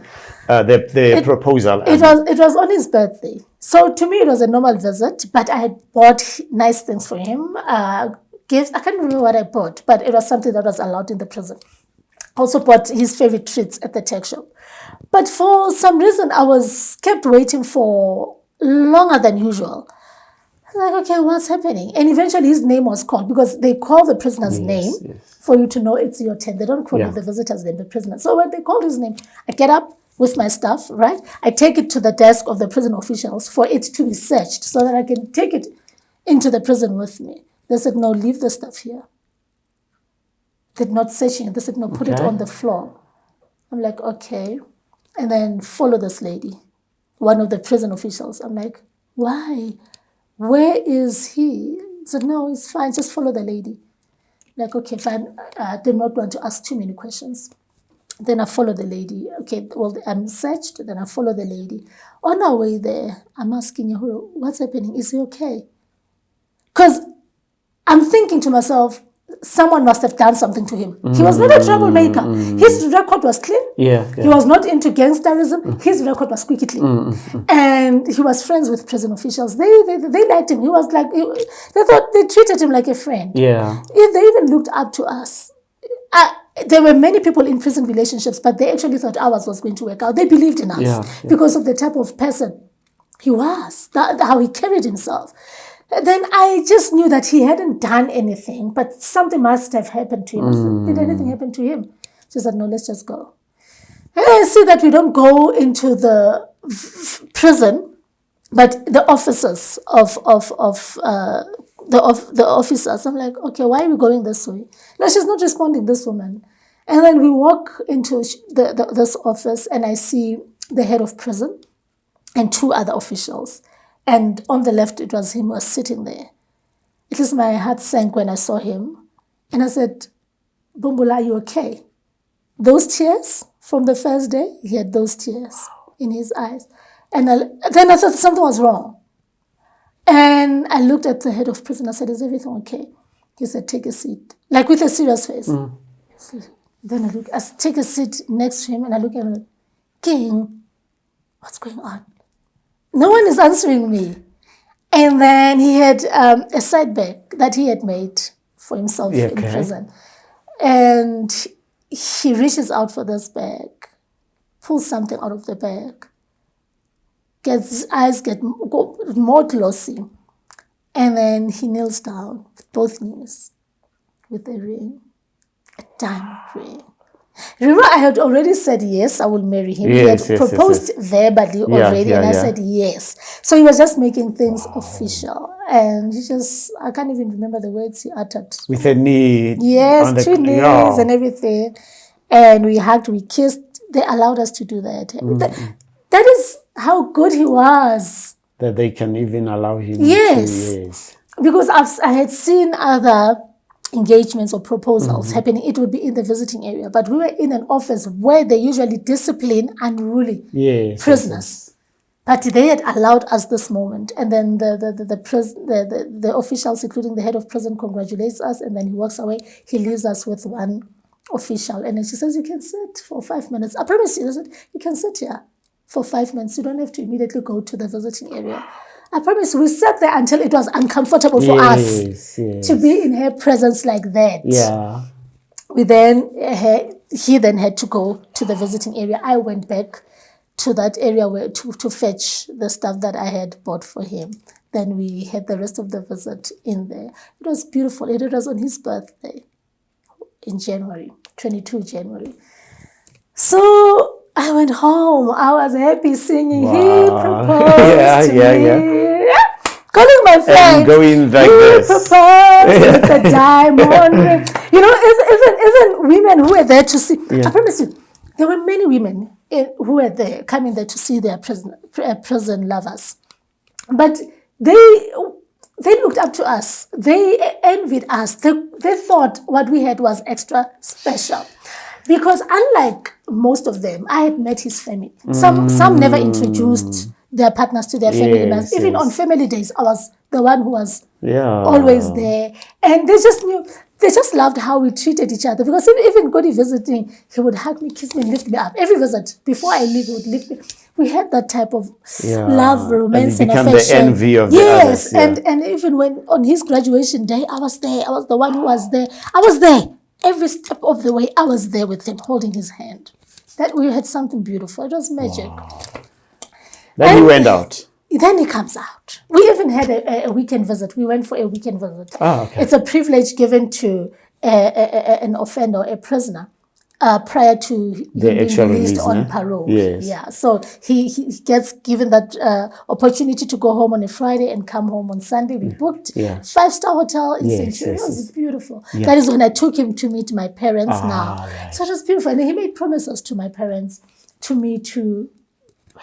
The proposal. It was on his birthday. So to me, it was a normal visit. But I had bought nice things for him. Gifts. I can't remember what I bought, but it was something that was allowed in the prison. Also bought his favorite treats at the tech shop. But for some reason, I was kept waiting for longer than usual. I was like, okay, what's happening? And eventually his name was called because they call the prisoner's name for you to know it's your turn. They don't call it the visitor's name, the prisoner. So when they called his name, I get up with my stuff, right? I take it to the desk of the prison officials for it to be searched so that I can take it into the prison with me. They said, no, leave the stuff here. They're not searching it. They said, no, put it on the floor. I'm like, okay. And then follow this lady, one of the prison officials. I'm like, why? Where is he? He said, no, it's fine. Just follow the lady. Like, okay, fine. I did not want to ask too many questions. Then I follow the lady. Okay, well, I'm searched. Then I follow the lady. On our way there, I'm asking Yahoo, what's happening? Is he okay? Because I'm thinking to myself, someone must have done something to him. He was not a troublemaker. His record was clean. He was not into gangsterism. His record was squeaky clean. And he was friends with prison officials. They liked him. He was like, they treated him like a friend. They even looked up to us. There were many people in prison relationships, but they actually thought ours was going to work out. They believed in us because of the type of person he was, how he carried himself. Then I just knew that he hadn't done anything, but something must have happened to him. I said, did anything happen to him? She said, no, let's just go. And I see that we don't go into the prison, but the officers the officers. I'm like, okay, why are we going this way? No, she's not responding, this woman. And then we walk into this office, and I see the head of prison and 2 other officials. And on the left, it was him who was sitting there. At least my heart sank when I saw him. And I said, Bumbula, are you okay? Those tears from the first day, he had those tears in his eyes. And then I thought something was wrong. And I looked at the head of prison. I said, is everything okay? He said, take a seat. Like with a serious face. So then I take a seat next to him, and I look at him, King, what's going on? No one is answering me. And then he had a side bag that he had made for himself in prison. And he reaches out for this bag, pulls something out of the bag, his eyes get more glossy, and then he kneels down with both knees with a ring, a diamond ring. Remember, I had already said yes, I will marry him. Yes, he had proposed verbally already, and I said yes. So he was just making things official. And he just, I can't even remember the words he uttered. With a knee. Yes, 2 knees and everything. And we hugged, we kissed. They allowed us to do that. That is how good he was. That they can even allow him to. Yes. Because I had seen other engagements or proposals happening. It would be in the visiting area, but we were in an office where they usually discipline unruly prisoners. But they had allowed us this moment, and then the officials, including the head of prison, congratulates us, and then he walks away. He leaves us with one official, and then she says, "You can sit for 5 minutes." I promise you, I said, "You can sit here for 5 minutes. You don't have to immediately go to the visiting area." I promise we sat there until it was uncomfortable for us to be in her presence like that. Yeah. He then had to go to the visiting area. I went back to that area to fetch the stuff that I had bought for him. Then we had the rest of the visit in there. It was beautiful. It was on his birthday in January, 22 January. So I went home. I was happy singing. Wow. He proposed to me. Calling my friends. And going like he this. proposed with a diamond ring. You know, even women who were there to see. I promise you, there were many women who were there, coming there to see their prison lovers. But they looked up to us. They envied us. They thought what we had was extra special. Because unlike most of them, I had met his family. Some never introduced their partners to their family members. Even on family days, I was the one who was always there. And they just loved how we treated each other. Because even Godi visiting, he would hug me, kiss me, and lift me up. Every visit, before I leave, he would lift me. We had that type of love, romance, and affection. The envy of the others. And even when on his graduation day, I was there. I was the one who was there. I was there. Every step of the way, I was there with him, holding his hand. That we had something beautiful. It was magic. Wow. Then he went out. Then he comes out. We even had a weekend visit. We went for a weekend visit. It's a privilege given to an offender, a prisoner, prior to him being released on parole. Yes. Yeah. So he gets given that opportunity to go home on a Friday and come home on Sunday. We booked 5-star hotel in Century. It was beautiful. Yeah. That is when I took him to meet my parents now. Right. So it was beautiful. And he made promises to my parents, to me too.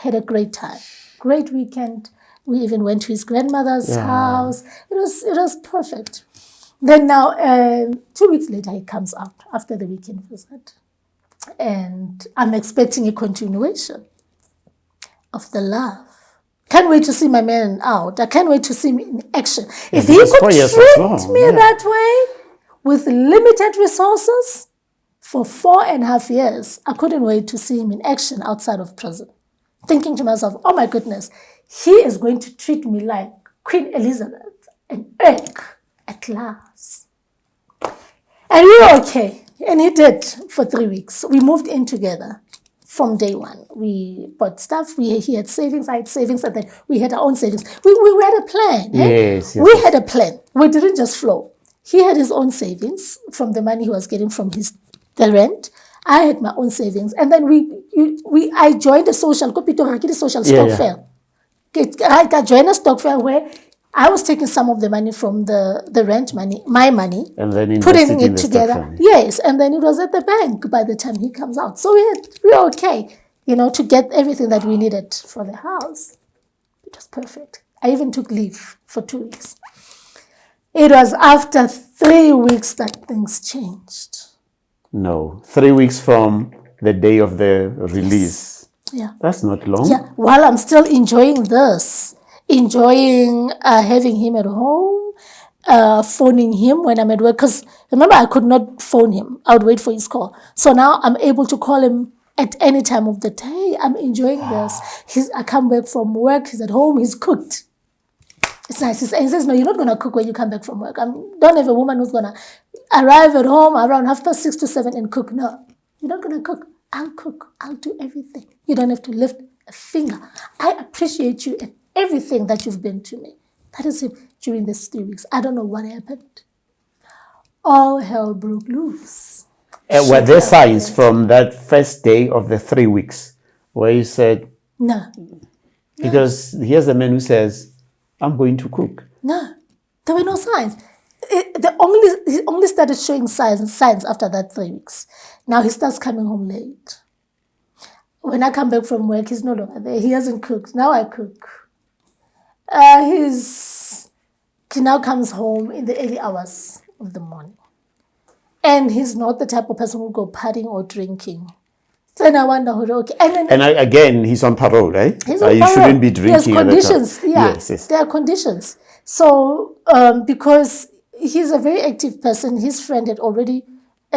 Had a great time. Great weekend. We even went to his grandmother's house. It was perfect. Then now, 2 weeks later, he comes out after the weekend visit. And I'm expecting a continuation of the love. Can't wait to see my man out. I can't wait to see him in action. If he could treat me that way, with limited resources, for 4.5 years, I couldn't wait to see him in action outside of prison. Thinking to myself, oh my goodness, he is going to treat me like Queen Elizabeth, an egg at last. And we were okay. And he did for 3 weeks. We moved in together from day one. We bought stuff. He had savings. I had savings. And then we had our own savings. We had a plan. We had a plan. We didn't just flow. He had his own savings from the money he was getting from the rent. I had my own savings. And then I joined a social, stop fair. I joined a stock fair where I was taking some of the money from the rent money, my money, and then putting it together. Yes, and then it was at the bank by the time he comes out. So we were okay, to get everything that we needed for the house. It was perfect. I even took leave for 2 weeks. It was after 3 weeks that things changed. No, 3 weeks from the day of the release. Yes. Yeah. That's not long. Yeah, while I'm still enjoying this, enjoying having him at home, phoning him when I'm at work. Because remember, I could not phone him. I would wait for his call. So now I'm able to call him at any time of the day. I'm enjoying this. I come back from work. He's at home. He's cooked. It's nice. And he says, no, you're not going to cook when you come back from work. I don't have a woman who's going to arrive at home around 6:30 to 7 and cook. No, you're not going to cook. I'll cook. I'll do everything. You don't have to lift a finger. I appreciate you and everything that you've been to me. That is it during these 3 weeks. I don't know what happened. All hell broke loose. Were there signs from that first day of the 3 weeks where you said, no? Because here's a man who says, I'm going to cook. No, there were no signs. He only started showing signs after that 3 weeks. Now he starts coming home late. When I come back from work, he's no longer there. He hasn't cooked. Now I cook. He now comes home in the early hours of the morning. And he's not the type of person who will go partying or drinking. Then I wonder, okay. Again, he's on parole, right? He's on parole. You shouldn't be drinking. There's conditions. Yes. There are conditions. So, because he's a very active person, his friend had already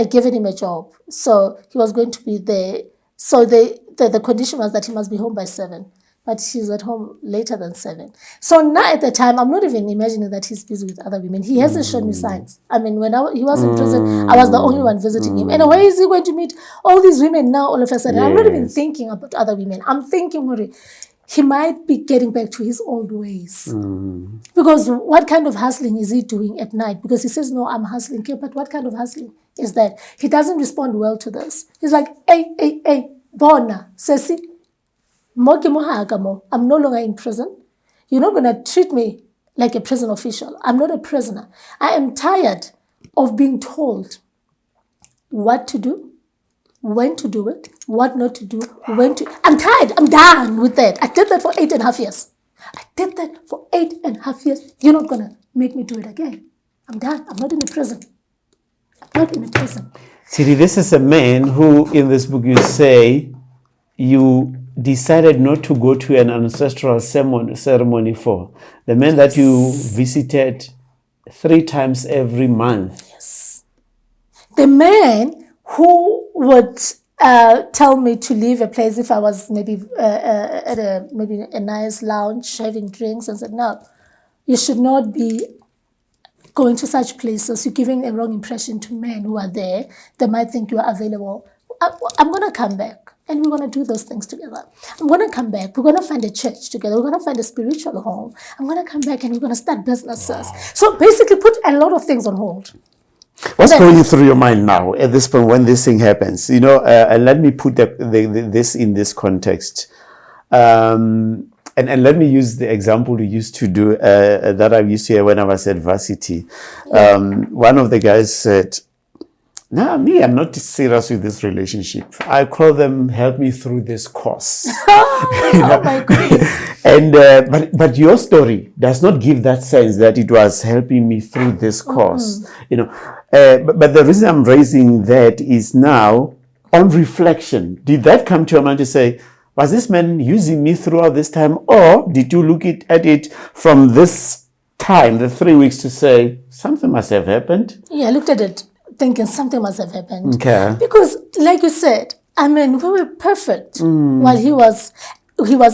given him a job. So he was going to be there. So the condition was that he must be home by 7. But he's at home later than 7. So now at the time, I'm not even imagining that he's busy with other women. He hasn't shown me signs. I mean, when he was in prison, I was the only one visiting him. And where is he going to meet all these women now all of a sudden? Yes. I'm not even thinking about other women. I'm thinking, he might be getting back to his old ways. Because what kind of hustling is he doing at night? Because he says, no, I'm hustling. Okay, but what kind of hustling is that? He doesn't respond well to this. He's like, hey, Bona, Sesi. I'm no longer in prison. You're not going to treat me like a prison official. I'm not a prisoner. I am tired of being told what to do, when to do it, what not to do, when to... I'm tired. I'm done with that. I did that for 8.5 years. I did that for 8.5 years. You're not going to make me do it again. I'm done. I'm not in a prison. I'm not in a prison. Tshidi, this is a man who, in this book, you say you decided not to go to an ancestral ceremony for. The man that you visited 3 times every month. Yes. The man who would tell me to leave a place if I was maybe at a nice lounge having drinks and said, no, you should not be going to such places. You're giving a wrong impression to men who are there. They might think you are available. I'm going to come back. And we're going to do those things together. I'm going to come back. We're going to find a church together. We're going to find a spiritual home. I'm going to come back and we're going to start businesses. Wow. So basically put a lot of things on hold. What's going through your mind now at this point when this thing happens? And let me put this in this context. And let me use the example we used to do, that I used to hear when I was at varsity. Yeah. One of the guys said, I'm not serious with this relationship. I call them, help me through this course. Oh my goodness. And but your story does not give that sense that it was helping me through this course. But the reason I'm raising that is now, on reflection, did that come to your mind to say, was this man using me throughout this time? Or did you look at it from this time, the 3 weeks, to say, something must have happened? Yeah, I looked at it thinking something must have happened. Okay. Because, like you said, we were perfect while he was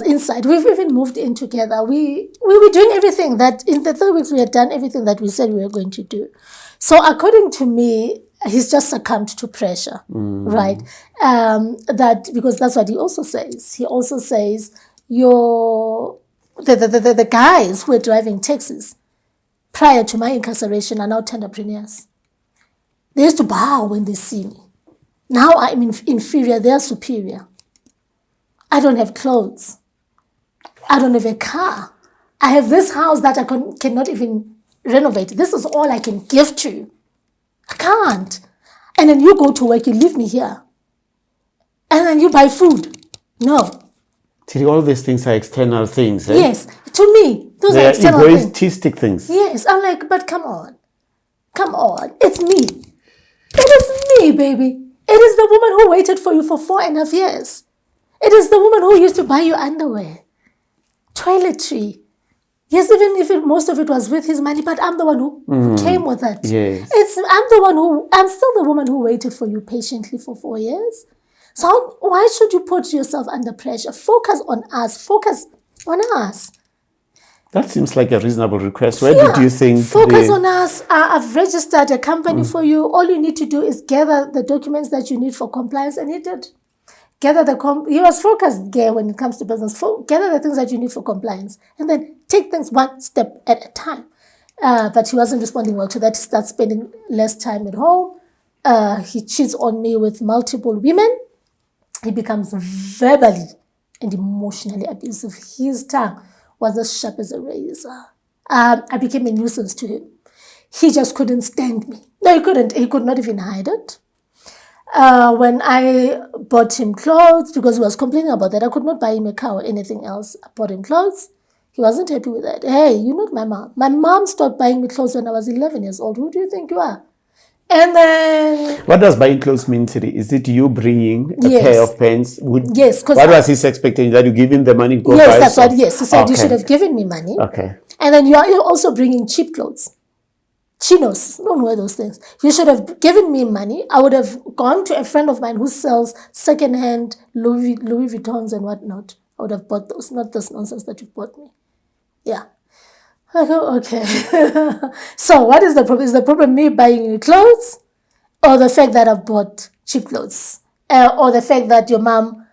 inside. We've even moved in together. We were doing everything that, in the 3 weeks, we had done everything that we said we were going to do. So according to me, he's just succumbed to pressure, right? Because that's what he also says. He also says, the guys who were driving taxis prior to my incarceration are now entrepreneurs. They used to bow when they see me. Now I'm inferior, they're superior. I don't have clothes. I don't have a car. I have this house that I cannot even renovate. This is all I can give to you. I can't. And then you go to work, you leave me here. And then you buy food. No. See, all these things are external things. Eh? Yes. To me, those are external things. Egoistic things. Yes. I'm like, but come on. Come on. It's me. It is me, baby. It is the woman who waited for you for 4.5 years. It is the woman who used to buy you underwear, toiletry. Yes, even if most of it was with his money, but I'm the one who came with it. Yes. I'm still the woman who waited for you patiently for 4 years. So why should you put yourself under pressure? Focus on us. Focus on us. That seems like a reasonable request. Where did you think? Focus on us. I've registered a company for you. All you need to do is gather the documents that you need for compliance, and he did. He was focused there when it comes to business. Gather the things that you need for compliance, and then take things one step at a time. But he wasn't responding well to that. He starts spending less time at home. He cheats on me with multiple women. He becomes verbally and emotionally abusive. His tongue was as sharp as a razor. I became a nuisance to him. He just couldn't stand me. No, he couldn't. He could not even hide it. When I bought him clothes, because he was complaining about that, I could not buy him a car or anything else. I bought him clothes. He wasn't happy with that. Hey, you're not my mom. My mom stopped buying me clothes when I was 11 years old. Who do you think you are? And then... What does buying clothes mean today? Is it you bringing a pair of pants? Yes. What was his expectation? That you give him the money? Yes, that's what, yes. He said, you should have given me money. Okay. And then you are also bringing cheap clothes. Chinos, don't wear those things. You should have given me money. I would have gone to a friend of mine who sells secondhand Louis Vuittons and whatnot. I would have bought those, not this nonsense that you bought me. Yeah. I go, okay. So what is the problem? Is the problem me buying you clothes, or the fact that I've bought cheap clothes? Or the fact that your mom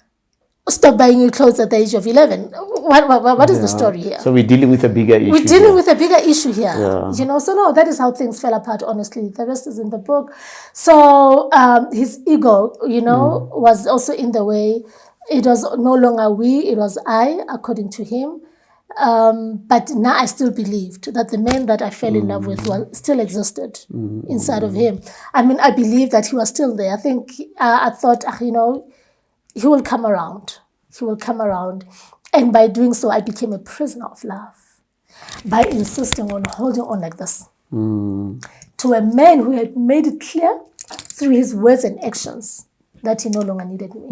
stopped buying you clothes at the age of 11? What is the story here? So we're dealing with a bigger issue. We're dealing with a bigger issue here. Yeah. So no, that is how things fell apart, honestly. The rest is in the book. So his ego, was also in the way. It was no longer we, it was I, according to him. But now I still believed that the man that I fell in love with still existed inside of him. I mean, I believed that he was still there. I think I thought, he will come around. He will come around. And by doing so, I became a prisoner of love. By insisting on holding on like this. To a man who had made it clear through his words and actions that he no longer needed me.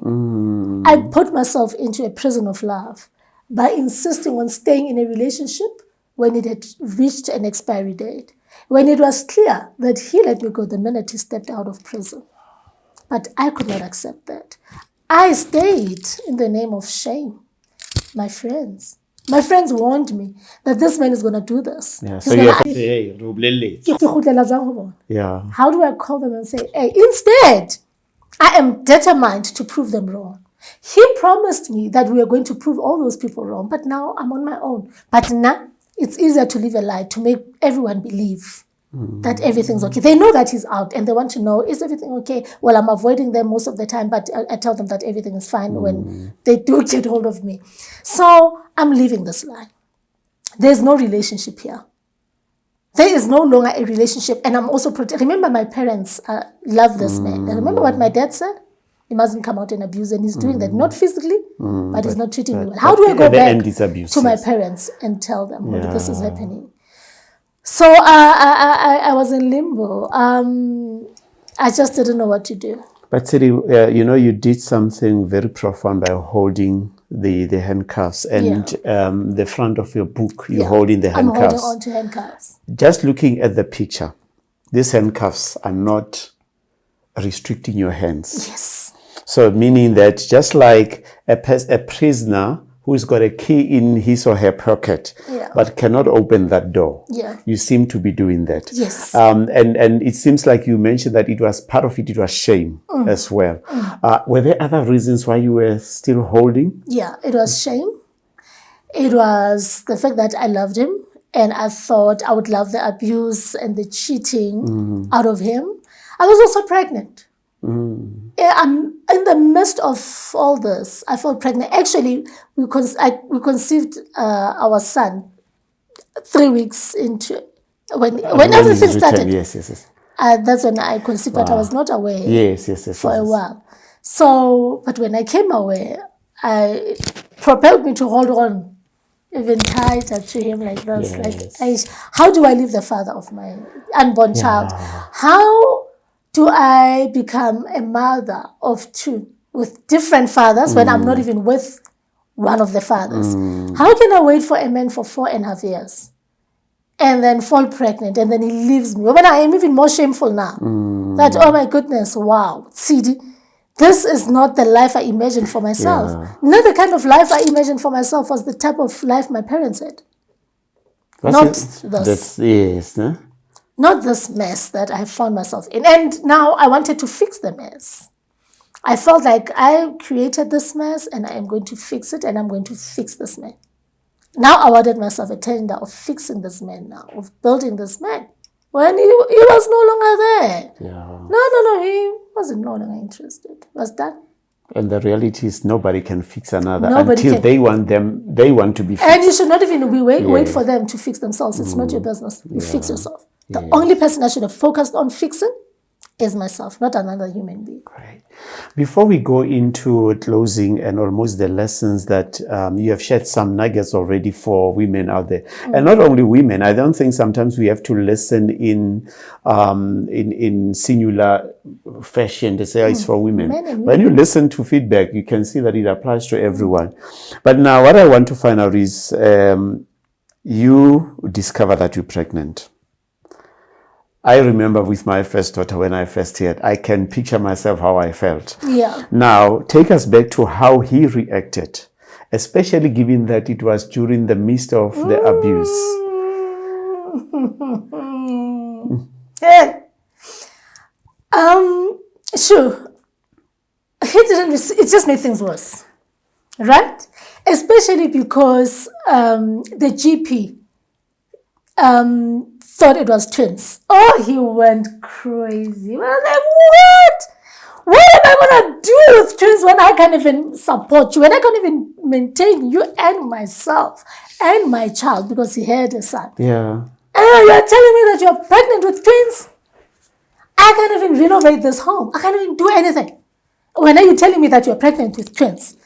I put myself into a prison of love by insisting on staying in a relationship when it had reached an expiry date, when it was clear that he let me go the minute he stepped out of prison. But I could not accept that. I stayed in the name of shame. My friends warned me that this man is going to do this. Yeah, so you have to say, hey, how do I call them and say, hey, instead, I am determined to prove them wrong. He promised me that we were going to prove all those people wrong, but now I'm on my own. But now it's easier to live a lie to make everyone believe that everything's okay. They know that he's out and they want to know, is everything okay? Well, I'm avoiding them most of the time, but I tell them that everything is fine when they do get hold of me. So I'm living this lie. There's no relationship here. There is no longer a relationship, and I'm also remember, my parents love this man. And remember what my dad said? He mustn't come out and abuse, and he's doing that, not physically, but he's not treating me well. How do I go back to my parents and tell them this is happening? So I was in limbo. I just didn't know what to do. But Tshidi, you did something very profound by holding the handcuffs, and the front of your book, you're holding the handcuffs. I'm holding on to handcuffs. Just looking at the picture, these handcuffs are not restricting your hands. Yes. So meaning that just like a prisoner who's got a key in his or her pocket, but cannot open that door, you seem to be doing that. Yes. And it seems like you mentioned that it was part of it was shame as well. Were there other reasons why you were still holding? Yeah, it was shame. It was the fact that I loved him and I thought I would love the abuse and the cheating out of him. I was also pregnant. I'm in the midst of all this. I felt pregnant. Actually, we conceived our son 3 weeks into when everything started. Yes. That's when I conceived, but I was not aware. Yes. For a while. So, but when I came aware, it propelled me to hold on even tighter to him like this. Like, how do I leave the father of my unborn child? How do I become a mother of two with different fathers when I'm not even with one of the fathers? How can I wait for a man for 4.5 years and then fall pregnant and then he leaves me? When I am even more shameful now. That, oh my goodness, wow, Tshidi, this is not the life I imagined for myself. Not the kind of life I imagined for myself was the type of life my parents had. Not this mess that I found myself in. And now I wanted to fix the mess. I felt like I created this mess and I am going to fix it and I'm going to fix this man. Now I wanted myself a tender of fixing this man now, of building this man. When he was no longer there. No, he wasn't no longer interested. It was done. And the reality is nobody can fix another until they want to be fixed. And you should not even wait for them to fix themselves. It's not your business. You fix yourself. The only person I should have focused on fixing is myself, not another human being. Right. Before we go into closing and almost the lessons that you have shared some nuggets already for women out there, and not only women, I don't think sometimes we have to listen in singular fashion to say it's for women. When you listen to feedback, you can see that it applies to everyone. But now what I want to find out is you discover that you're pregnant. I remember with my first daughter, when I first heard, I can picture myself how I felt. Yeah. Now, take us back to how he reacted, especially given that it was during the midst of the abuse. Sure. He didn't. It just made things worse, right? Especially because the GP thought it was twins. Oh, he went crazy. I was like, what? What am I going to do with twins when I can't even support you, when I can't even maintain you and myself and my child, because he had a son. Yeah. And you're telling me that you're pregnant with twins? I can't even renovate this home. I can't even do anything. When are you telling me that you're pregnant with twins?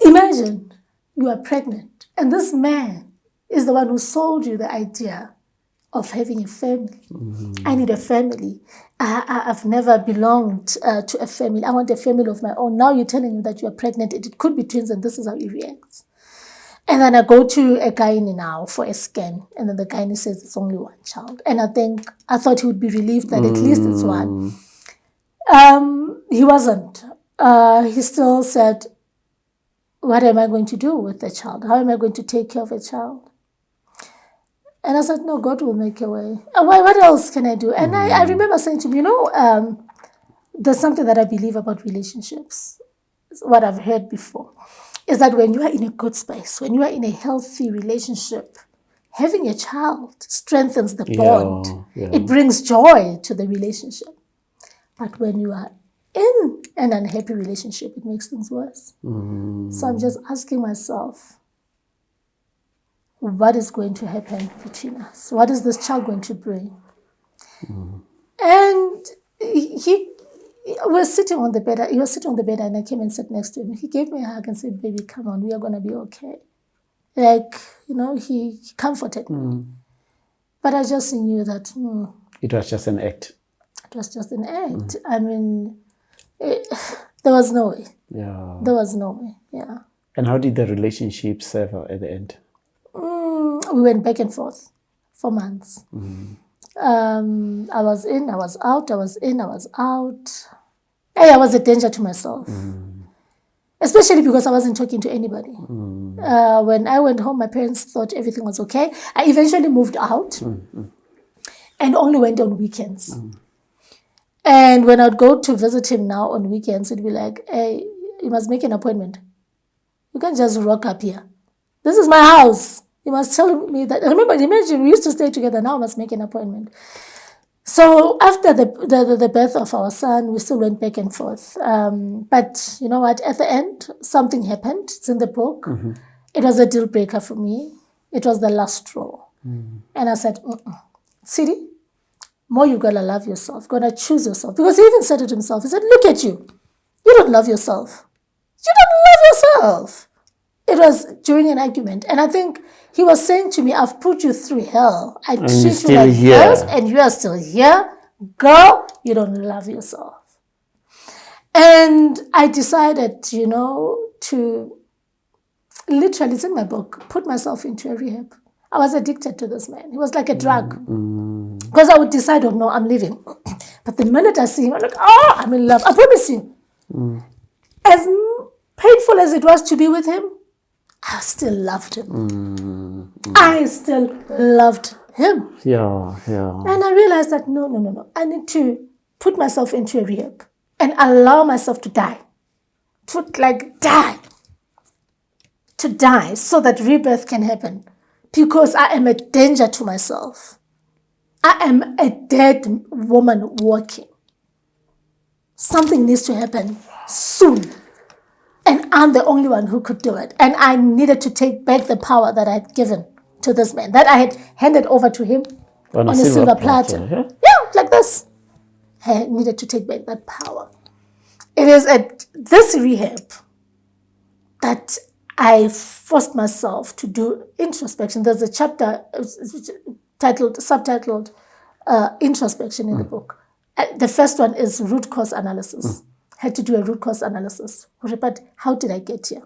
Imagine you are pregnant and this man is the one who sold you the idea of having a family. I need a family. I've never belonged to a family. I want a family of my own. Now you're telling me that you're pregnant. It could be twins and this is how he reacts. And then I go to a gynae now for a scan. And then the gynae says it's only one child. And I thought he would be relieved that at least it's one. He wasn't. He still said, what am I going to do with the child? How am I going to take care of a child? And I said, no, God will make a way. What else can I do? And I remember saying to him, there's something that I believe about relationships. What I've heard before is that when you are in a good space, when you are in a healthy relationship, having a child strengthens the bond. Yeah. It brings joy to the relationship. But when you are in an unhappy relationship, it makes things worse. So I'm just asking myself, what is going to happen between us? What is this child going to bring? And he was sitting on the bed. He was sitting on the bed, and I came and sat next to him. He gave me a hug and said, "Baby, come on, we are going to be okay." He comforted me. But I just knew that it was just an act. It was just an act. I mean, there was no way. Yeah. There was no way. Yeah. And how did the relationship sever at the end? We went back and forth for months. I was in, I was out, I was in, I was out. Hey, I was a danger to myself. Especially because I wasn't talking to anybody. When I went home, my parents thought everything was okay. I eventually moved out and only went on weekends. And when I'd go to visit him now on weekends, it'd be like, hey, you must make an appointment. You can't just rock up here. This is my house. You must tell me that. Imagine we used to stay together. Now I must make an appointment. So after the birth of our son, we still went back and forth. But you know what? At the end, something happened. It's in the book. It was a deal breaker for me. It was the last straw. And I said, Tshidi, more you gotta love yourself, gotta choose yourself. Because he even said it himself. He said, look at you. You don't love yourself. You don't love yourself. It was during an argument. And I think he was saying to me, I've put you through hell. I treat you like this, and you are still here. Girl, you don't love yourself. And I decided, to literally, it's in my book, put myself into a rehab. I was addicted to this man. He was like a drug. Because I would decide, no, I'm leaving. But the minute I see him, I'm like, I'm in love. I promise you. As painful as it was to be with him, I still loved him. I still loved him. Yeah. And I realized that, no. I need to put myself into a rehab and allow myself to die. To die so that rebirth can happen. Because I am a danger to myself. I am a dead woman walking. Something needs to happen soon. And I'm the only one who could do it. And I needed to take back the power that I had given to this man, that I had handed over to him on a silver platter. Yeah, like this. I needed to take back that power. It is at this rehab that I forced myself to do introspection. There's a chapter subtitled Introspection in the book. The first one is root cause analysis. Had to do a root cause analysis. But how did I get here?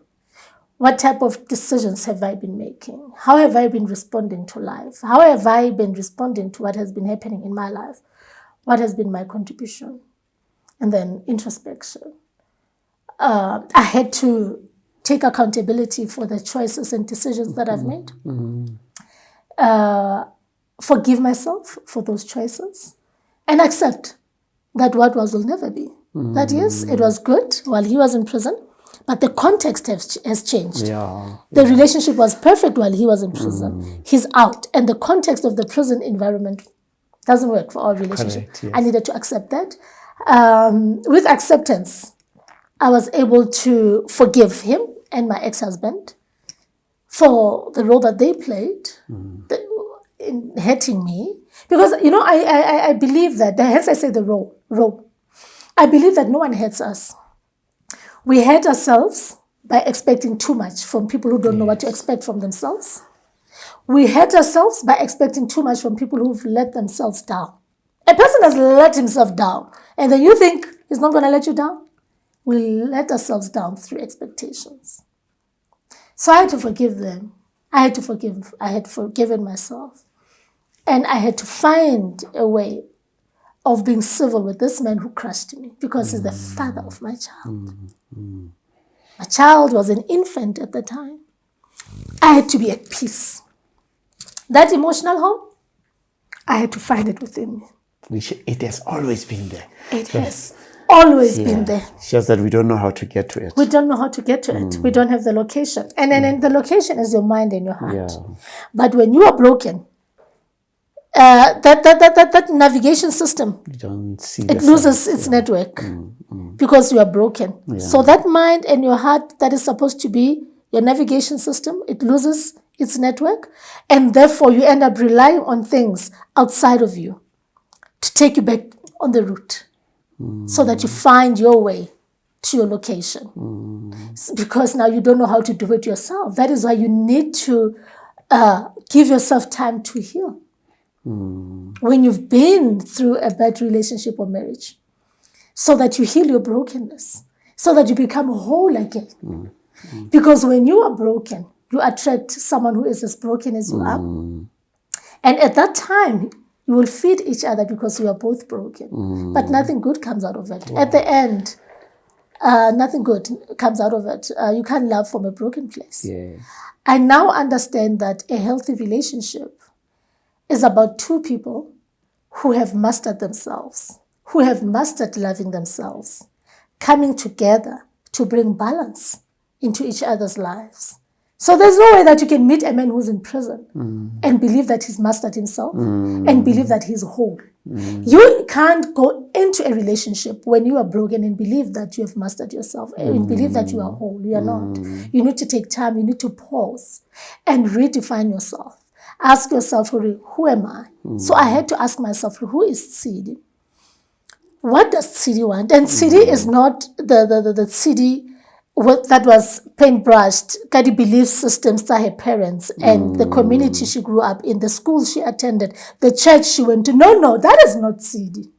What type of decisions have I been making? How have I been responding to life? How have I been responding to what has been happening in my life? What has been my contribution? And then introspection. I had to take accountability for the choices and decisions that I've made. Forgive myself for those choices. And accept that what was will never be. That yes, it was good while he was in prison, but the context has changed. The relationship was perfect while he was in prison. He's out, and the context of the prison environment doesn't work for our relationship. Correct, yes. I needed to accept that. With acceptance, I was able to forgive him and my ex-husband for the role that they played in hurting me. Because, I believe that, hence I say the role. I believe that no one hurts us. We hurt ourselves by expecting too much from people who don't know what to expect from themselves. We hurt ourselves by expecting too much from people who've let themselves down. A person has let himself down, and then you think he's not going to let you down? We let ourselves down through expectations. So I had to forgive them. I had forgiven myself. And I had to find a way of being civil with this man who crushed me, because he's the father of my child. My child was an infant at the time. I had to be at peace. That emotional home, I had to find it within me. It has always been there. It has always been there. It's just that we don't know how to get to it. We don't know how to get to it. We don't have the location. And then the location is your mind and your heart. But when you are broken, that navigation system, you don't see it loses its network because you are broken. So that mind and your heart that is supposed to be your navigation system, it loses its network, and therefore you end up relying on things outside of you to take you back on the route so that you find your way to your location. Because now you don't know how to do it yourself. That is why you need to give yourself time to heal. When you've been through a bad relationship or marriage, so that you heal your brokenness, so that you become whole again. Because when you are broken, you attract someone who is as broken as you are. And at that time, you will feed each other because you are both broken. But nothing good comes out of it. At the end, nothing good comes out of it. You can't love from a broken place. I now understand that a healthy relationship is about two people who have mastered themselves, who have mastered loving themselves, coming together to bring balance into each other's lives. So there's no way that you can meet a man who's in prison and believe that he's mastered himself and believe that he's whole. You can't go into a relationship when you are broken and believe that you have mastered yourself and believe that you are whole. You are not. You need to take time. You need to pause and redefine yourself. Ask yourself, who am I? So I had to ask myself, who is Tshidi? What does Tshidi want? And Tshidi is not the Tshidi that was paintbrushed, got the belief systems to her parents and the community she grew up in, the school she attended, the church she went to. No, that is not Tshidi.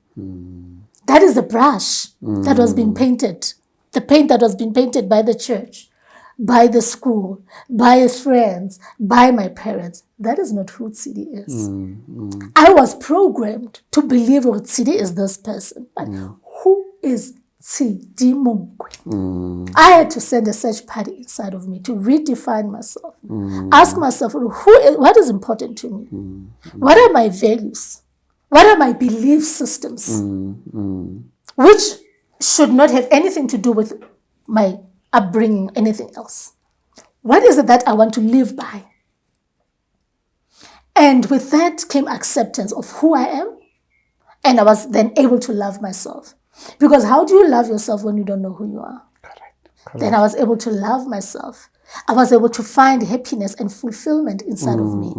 That is the brush that was being painted, the paint that was being painted by the church, by the school, by his friends, by my parents. That is not who Tshidi is. I was programmed to believe that Tshidi is this person. But who is Tshidi Monkoe? I had to send a search party inside of me to redefine myself. Ask myself, what is important to me? What are my values? What are my belief systems? Which should not have anything to do with my upbringing, anything else. What is it that I want to live by? And with that came acceptance of who I am. And I was then able to love myself. Because how do you love yourself when you don't know who you are? Correct. Then I was able to love myself. I was able to find happiness and fulfillment inside of me.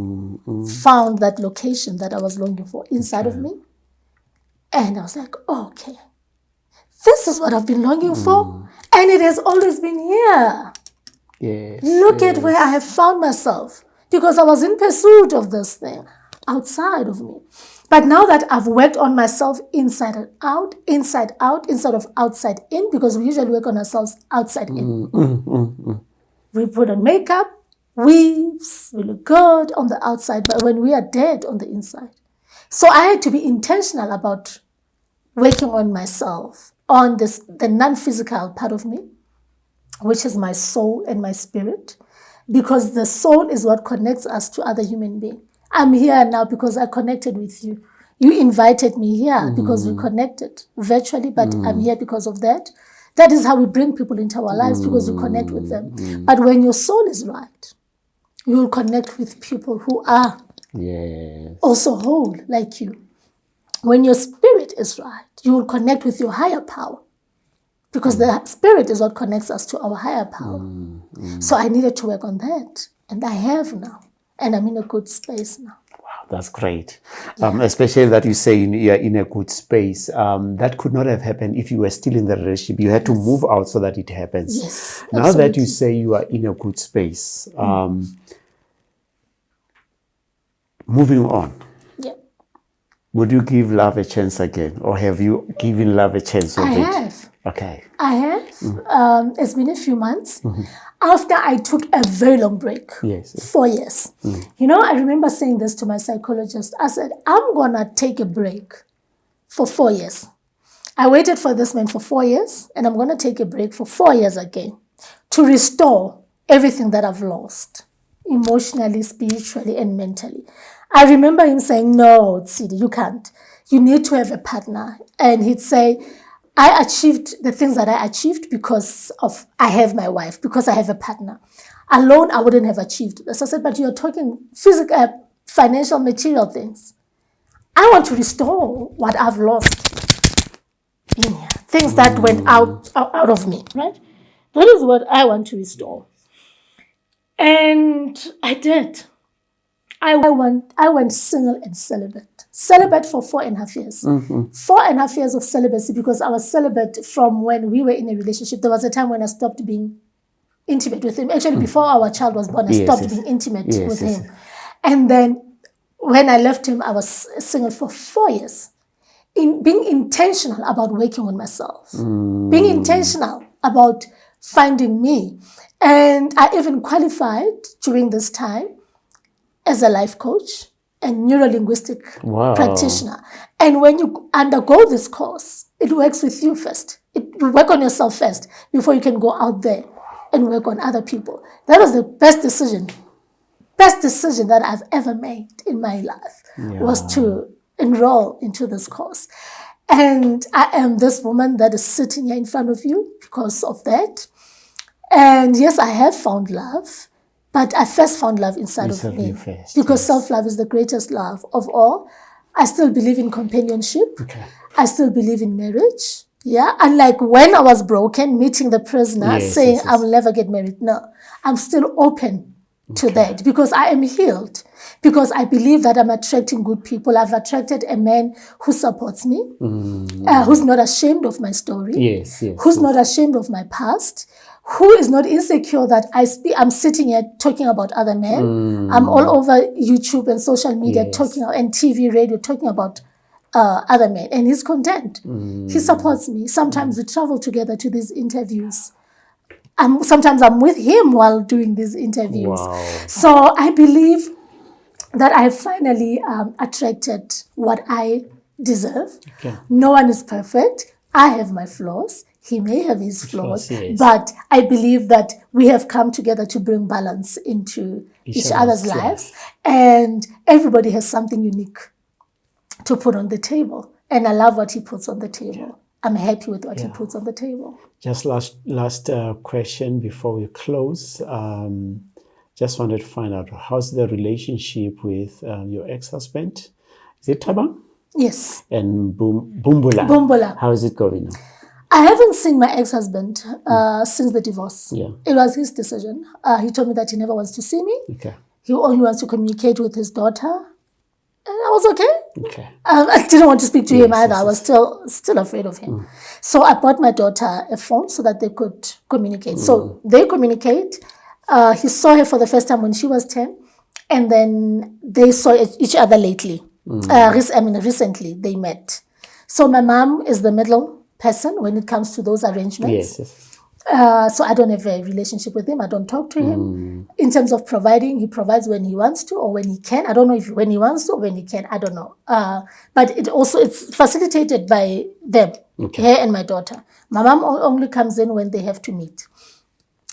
Found that location that I was longing for inside of me. And I was like, okay, this is what I've been longing for. And it has always been here. Yes. Look at where I have found myself. Because I was in pursuit of this thing outside of me. But now that I've worked on myself inside out, instead of outside in, because we usually work on ourselves outside in. We put on makeup, weaves, we look good on the outside, but when we are dead on the inside. So I had to be intentional about working on myself, on the non-physical part of me, which is my soul and my spirit, because the soul is what connects us to other human beings. I'm here now because I connected with you. You invited me here because we connected virtually, but I'm here because of that. That is how we bring people into our lives, because we connect with them. But when your soul is right, you will connect with people who are also whole like you. When your spirit is right, you will connect with your higher power, because the spirit is what connects us to our higher power. So I needed to work on that, and I have now. And I'm in a good space now. Wow, that's great. Especially that you say you're in a good space. That could not have happened if you were still in the relationship. You had to move out so that it happens. Yes. Now absolutely. that you say you are in a good space, moving on. Yeah. Would you give love a chance again? Or have you given love a chance already? I have. Okay. I have. It's been a few months. After I took a very long break, 4 years. You know, I remember saying this to my psychologist. I said, I'm going to take a break for 4 years. I waited for this man for 4 years, and I'm going to take a break for 4 years again to restore everything that I've lost, emotionally, spiritually, and mentally. I remember him saying, no, Tshidi, you can't. You need to have a partner. And he'd say, I achieved the things that I achieved because I have my wife, because I have a partner. Alone, I wouldn't have achieved this. I said, but you're talking physical, financial, material things. I want to restore what I've lost in here. Things that went out of me, right? That is what I want to restore. And I did. I went single and celibate. Celibate for 4.5 years. 4.5 years of celibacy, because I was celibate from when we were in a relationship. There was a time when I stopped being intimate with him. Actually, before our child was born, I stopped being intimate with him. And then when I left him, I was single for 4 years. In being intentional about working on myself. Being intentional about finding me. And I even qualified during this time as a life coach and neuro-linguistic practitioner. And when you undergo this course, it works with you first. You work on yourself first before you can go out there and work on other people. That was the best decision that I've ever made in my life, was to enroll into this course. And I am this woman that is sitting here in front of you because of that. And yes, I have found love. But I first found love inside of me. Because self-love is the greatest love of all. I still believe in companionship. I still believe in marriage. Yeah. Unlike when I was broken, meeting the prisoner, saying I will never get married. No. I'm still open to that, because I am healed, because I believe that I'm attracting good people. I've attracted a man who supports me, who's not ashamed of my story, who's not ashamed of my past, who is not insecure that I'm sitting here talking about other men. I'm all over YouTube and social media talking, and TV, radio, talking about other men, and he's content. He supports me. Sometimes we travel together to these interviews. Sometimes I'm with him while doing these interviews. Wow. So I believe that I finally attracted what I deserve. Okay. No one is perfect. I have my flaws. He may have his flaws. But I believe that we have come together to bring balance into each other's lives. And everybody has something unique to put on the table. And I love what he puts on the table. I'm happy with what he puts on the table. Just last question before we close. Just wanted to find out, how's the relationship with your ex-husband? Is it Tabang? Yes. And Bumbula. Bumbula. How is it going? I haven't seen my ex-husband since the divorce. Yeah. It was his decision. He told me that he never wants to see me. Okay. He only wants to communicate with his daughter. And I was okay. Okay. I didn't want to speak to him either. I was still afraid of him. So I bought my daughter a phone so that they could communicate. So they communicate. He saw her for the first time when she was 10. And then they saw each other lately. Recently they met. So my mom is the middle person when it comes to those arrangements. Yes. So I don't have a relationship with him. I don't talk to him. In terms of providing, he provides when he wants to or when he can. I don't know if when he wants to or when he can. I don't know. But it's facilitated by them, her and my daughter. My mom only comes in when they have to meet.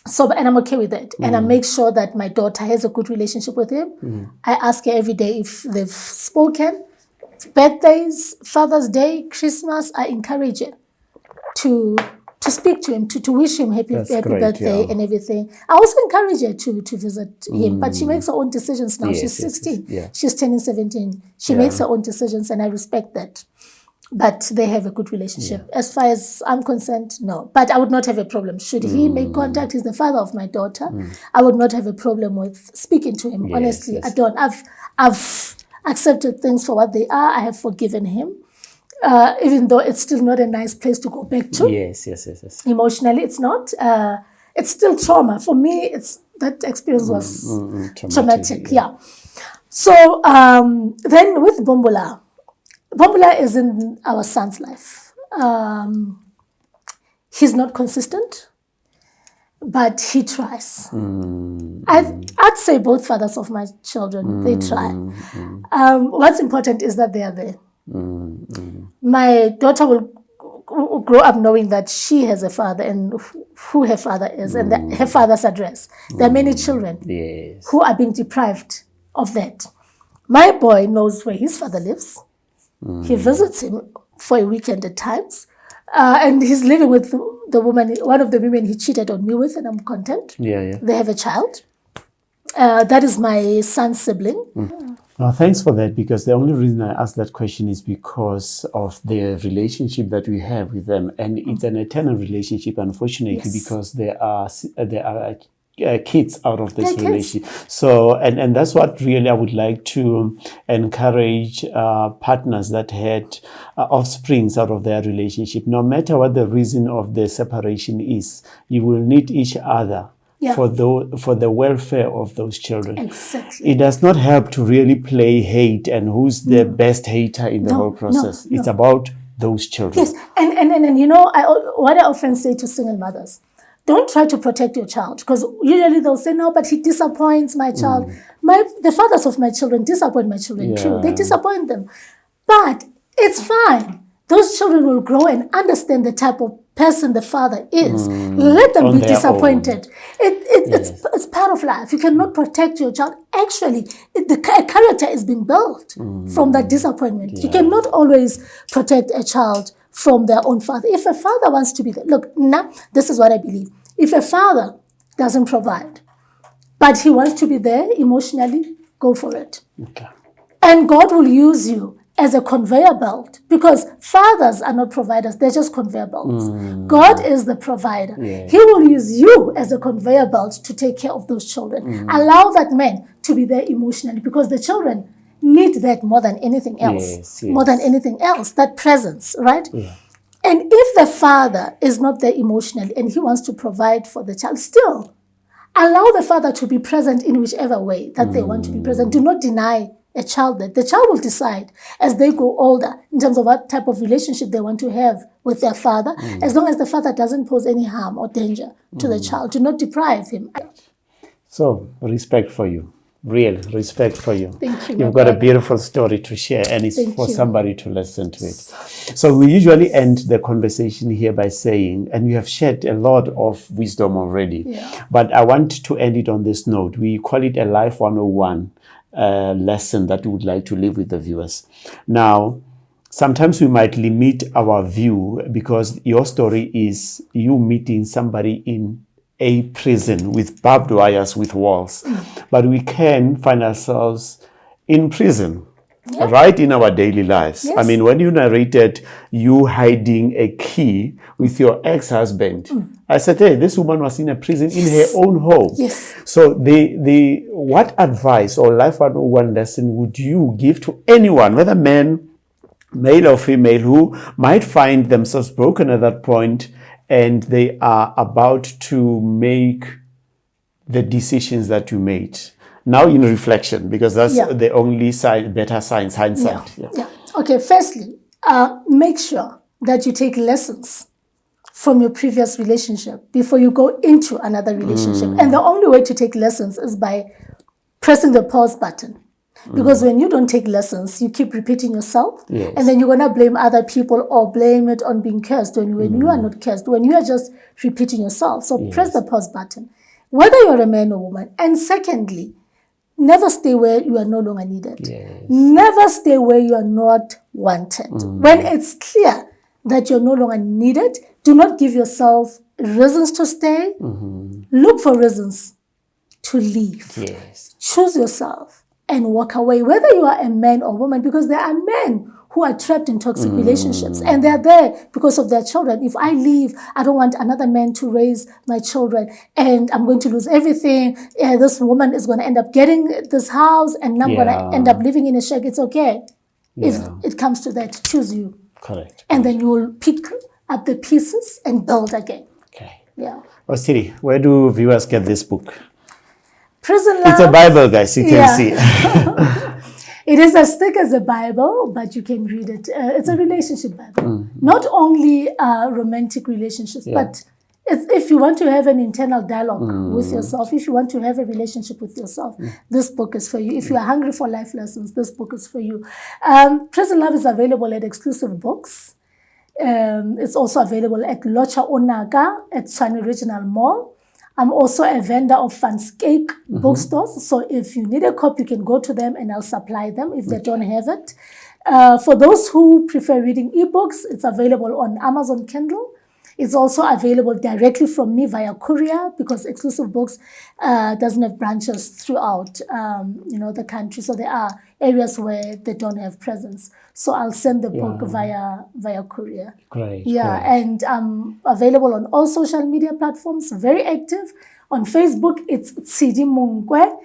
So, and I'm okay with that. And I make sure that my daughter has a good relationship with him. I ask her every day if they've spoken. Birthdays, Father's Day, Christmas, I encourage her to speak to him, to wish him happy birthday and everything. I also encourage her to visit him, but she makes her own decisions now. She's 16. She's turning 17. She makes her own decisions, and I respect that. But they have a good relationship. As far as I'm concerned, no. But I would not have a problem. Should he make contact, he's the father of my daughter, I would not have a problem with speaking to him. Honestly, I don't. I've accepted things for what they are. I have forgiven him. Even though it's still not a nice place to go back to. Yes. Emotionally, it's not. It's still trauma. For me, that experience was traumatic. Yeah. So then with Bumbula is in our son's life. He's not consistent, but he tries. I'd say both fathers of my children, they try. What's important is that they are there. My daughter will grow up knowing that she has a father and who her father is and her father's address. There are many children who are being deprived of that. My boy knows where his father lives. He visits him for a weekend at times. And he's living with one of the women he cheated on me with, and I'm content. They have a child. That is my son's sibling. Thanks for that, because the only reason I asked that question is because of the relationship that we have with them, and it's an eternal relationship, unfortunately, because there are kids out of this relationship. So, and that's what really I would like to encourage partners that had offsprings out of their relationship. No matter what the reason of the separation is, you will need each other. For the welfare of those children. Exactly. It does not help to really play hate and who's the best hater in the whole process. It's about those children. Yes, and you know, what I often say to single mothers, don't try to protect your child, because usually they'll say, no, but he disappoints my child. The fathers of my children disappoint my children too. They disappoint them. But it's fine. Those children will grow and understand the type of person the father is. Let them be disappointed. It's part of life. You cannot protect your child. Actually, the character is being built from that disappointment. You cannot always protect a child from their own father. If a father wants to be there, look, now this is what I believe. If a father doesn't provide, but he wants to be there emotionally, go for it. And God will use you as a conveyor belt, because fathers are not providers, they're just conveyor belts. God is the provider. Yeah. He will use you as a conveyor belt to take care of those children. Allow that man to be there emotionally, because the children need that more than anything else. Yes. More than anything else, that presence, right? Yeah. And if the father is not there emotionally and he wants to provide for the child, still allow the father to be present in whichever way that they want to be present. Do not deny a child that. The child will decide as they grow older in terms of what type of relationship they want to have with their father, as long as the father doesn't pose any harm or danger to the child. Do not deprive him. So, respect for you. Real respect for you. Thank you. You've got a beautiful story to share, and it's Thank for you. somebody to listen to it. So we usually end the conversation here by saying, and you have shared a lot of wisdom already, but I want to end it on this note. We call it a Life 101 lesson that we would like to leave with the viewers. Now, sometimes we might limit our view because your story is you meeting somebody in a prison with barbed wires, with walls. But we can find ourselves in prison, right in our daily lives. Yes. I mean, when you narrated you hiding a key with your ex-husband, I said, hey, this woman was in a prison in her own home. Yes. So what advice or Life 101 lesson would you give to anyone, whether man, male or female, who might find themselves broken at that point and they are about to make the decisions that you made? Now in reflection, because that's the only better science, hindsight. Yeah. Okay, firstly, make sure that you take lessons from your previous relationship before you go into another relationship. And the only way to take lessons is by pressing the pause button. Because when you don't take lessons, you keep repeating yourself, and then you're going to blame other people or blame it on being cursed when you are not cursed, when you are just repeating yourself. So press the pause button, whether you're a man or woman. And secondly, never stay where you are no longer needed. Never stay where you are not wanted. When it's clear that you're no longer needed, do not give yourself reasons to stay. Look for reasons to leave. Choose yourself and walk away, whether you are a man or woman, because there are men who are trapped in toxic relationships, and they're there because of their children. If I leave, I don't want another man to raise my children, and I'm going to lose everything. This woman is going to end up getting this house, and I'm going to end up living in a shack. It's okay. If it comes to that, choose you. Correct. And then you will pick up the pieces and build again. Okay. Yeah. Well, Tshidi, where do viewers get this book? Prison Love. It's a Bible, guys. You can see. It is as thick as a Bible, but you can read it. It's a relationship Bible. Not only romantic relationships, but if you want to have an internal dialogue with yourself, if you want to have a relationship with yourself, this book is for you. If you are hungry for life lessons, this book is for you. Prison Love is available at Exclusive Books. It's also available at Locha Onaga at Tshwane Regional Mall. I'm also a vendor of Fanscape bookstores. So if you need a copy, you can go to them and I'll supply them if they don't have it. For those who prefer reading ebooks, it's available on Amazon Kindle. It's also available directly from me via courier, because Exclusive Books doesn't have branches throughout the country. So there are areas where they don't have presence. So I'll send the book via courier. Great. Yeah, and I'm available on all social media platforms, very active. On Facebook, it's Tshidi Monkoe.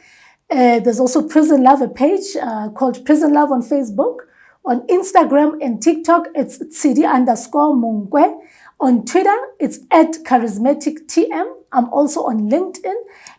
There's also Prison Love, a page called Prison Love on Facebook. On Instagram and TikTok, it's Tshidi_Monkoe. On Twitter, it's @charismatictm. I'm also on LinkedIn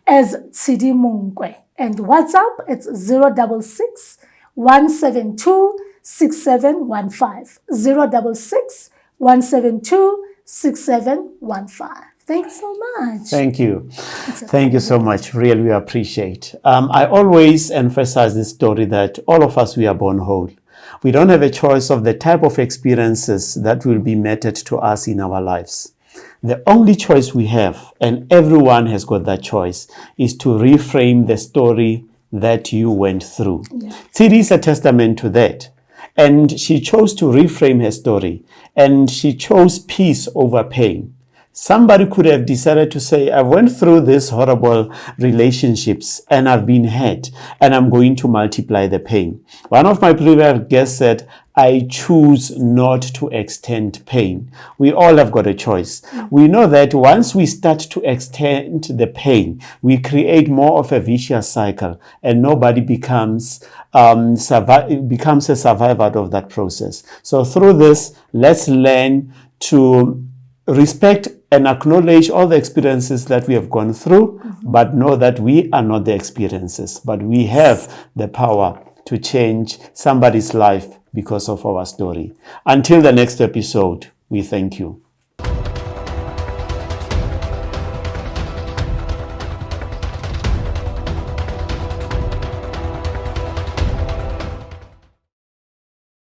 as Tshidi Monkoe. And WhatsApp, it's 066 172 6715. 066 172 6715. Thanks so much. Thank you. Thank you so much. Really, we appreciate. I always emphasize this story that all of us, we are born whole. We don't have a choice of the type of experiences that will be meted to us in our lives. The only choice we have, and everyone has got that choice, is to reframe the story that you went through. Tshidi is a testament to that. And she chose to reframe her story. And she chose peace over pain. Somebody could have decided to say, I went through these horrible relationships and I've been hurt and I'm going to multiply the pain. One of my previous guests said, I choose not to extend pain. We all have got a choice. We know that once we start to extend the pain, we create more of a vicious cycle and nobody becomes a survivor of that process. So through this, let's learn to respect and acknowledge all the experiences that we have gone through, but know that we are not the experiences, but we have the power to change somebody's life because of our story. Until the next episode, we thank you.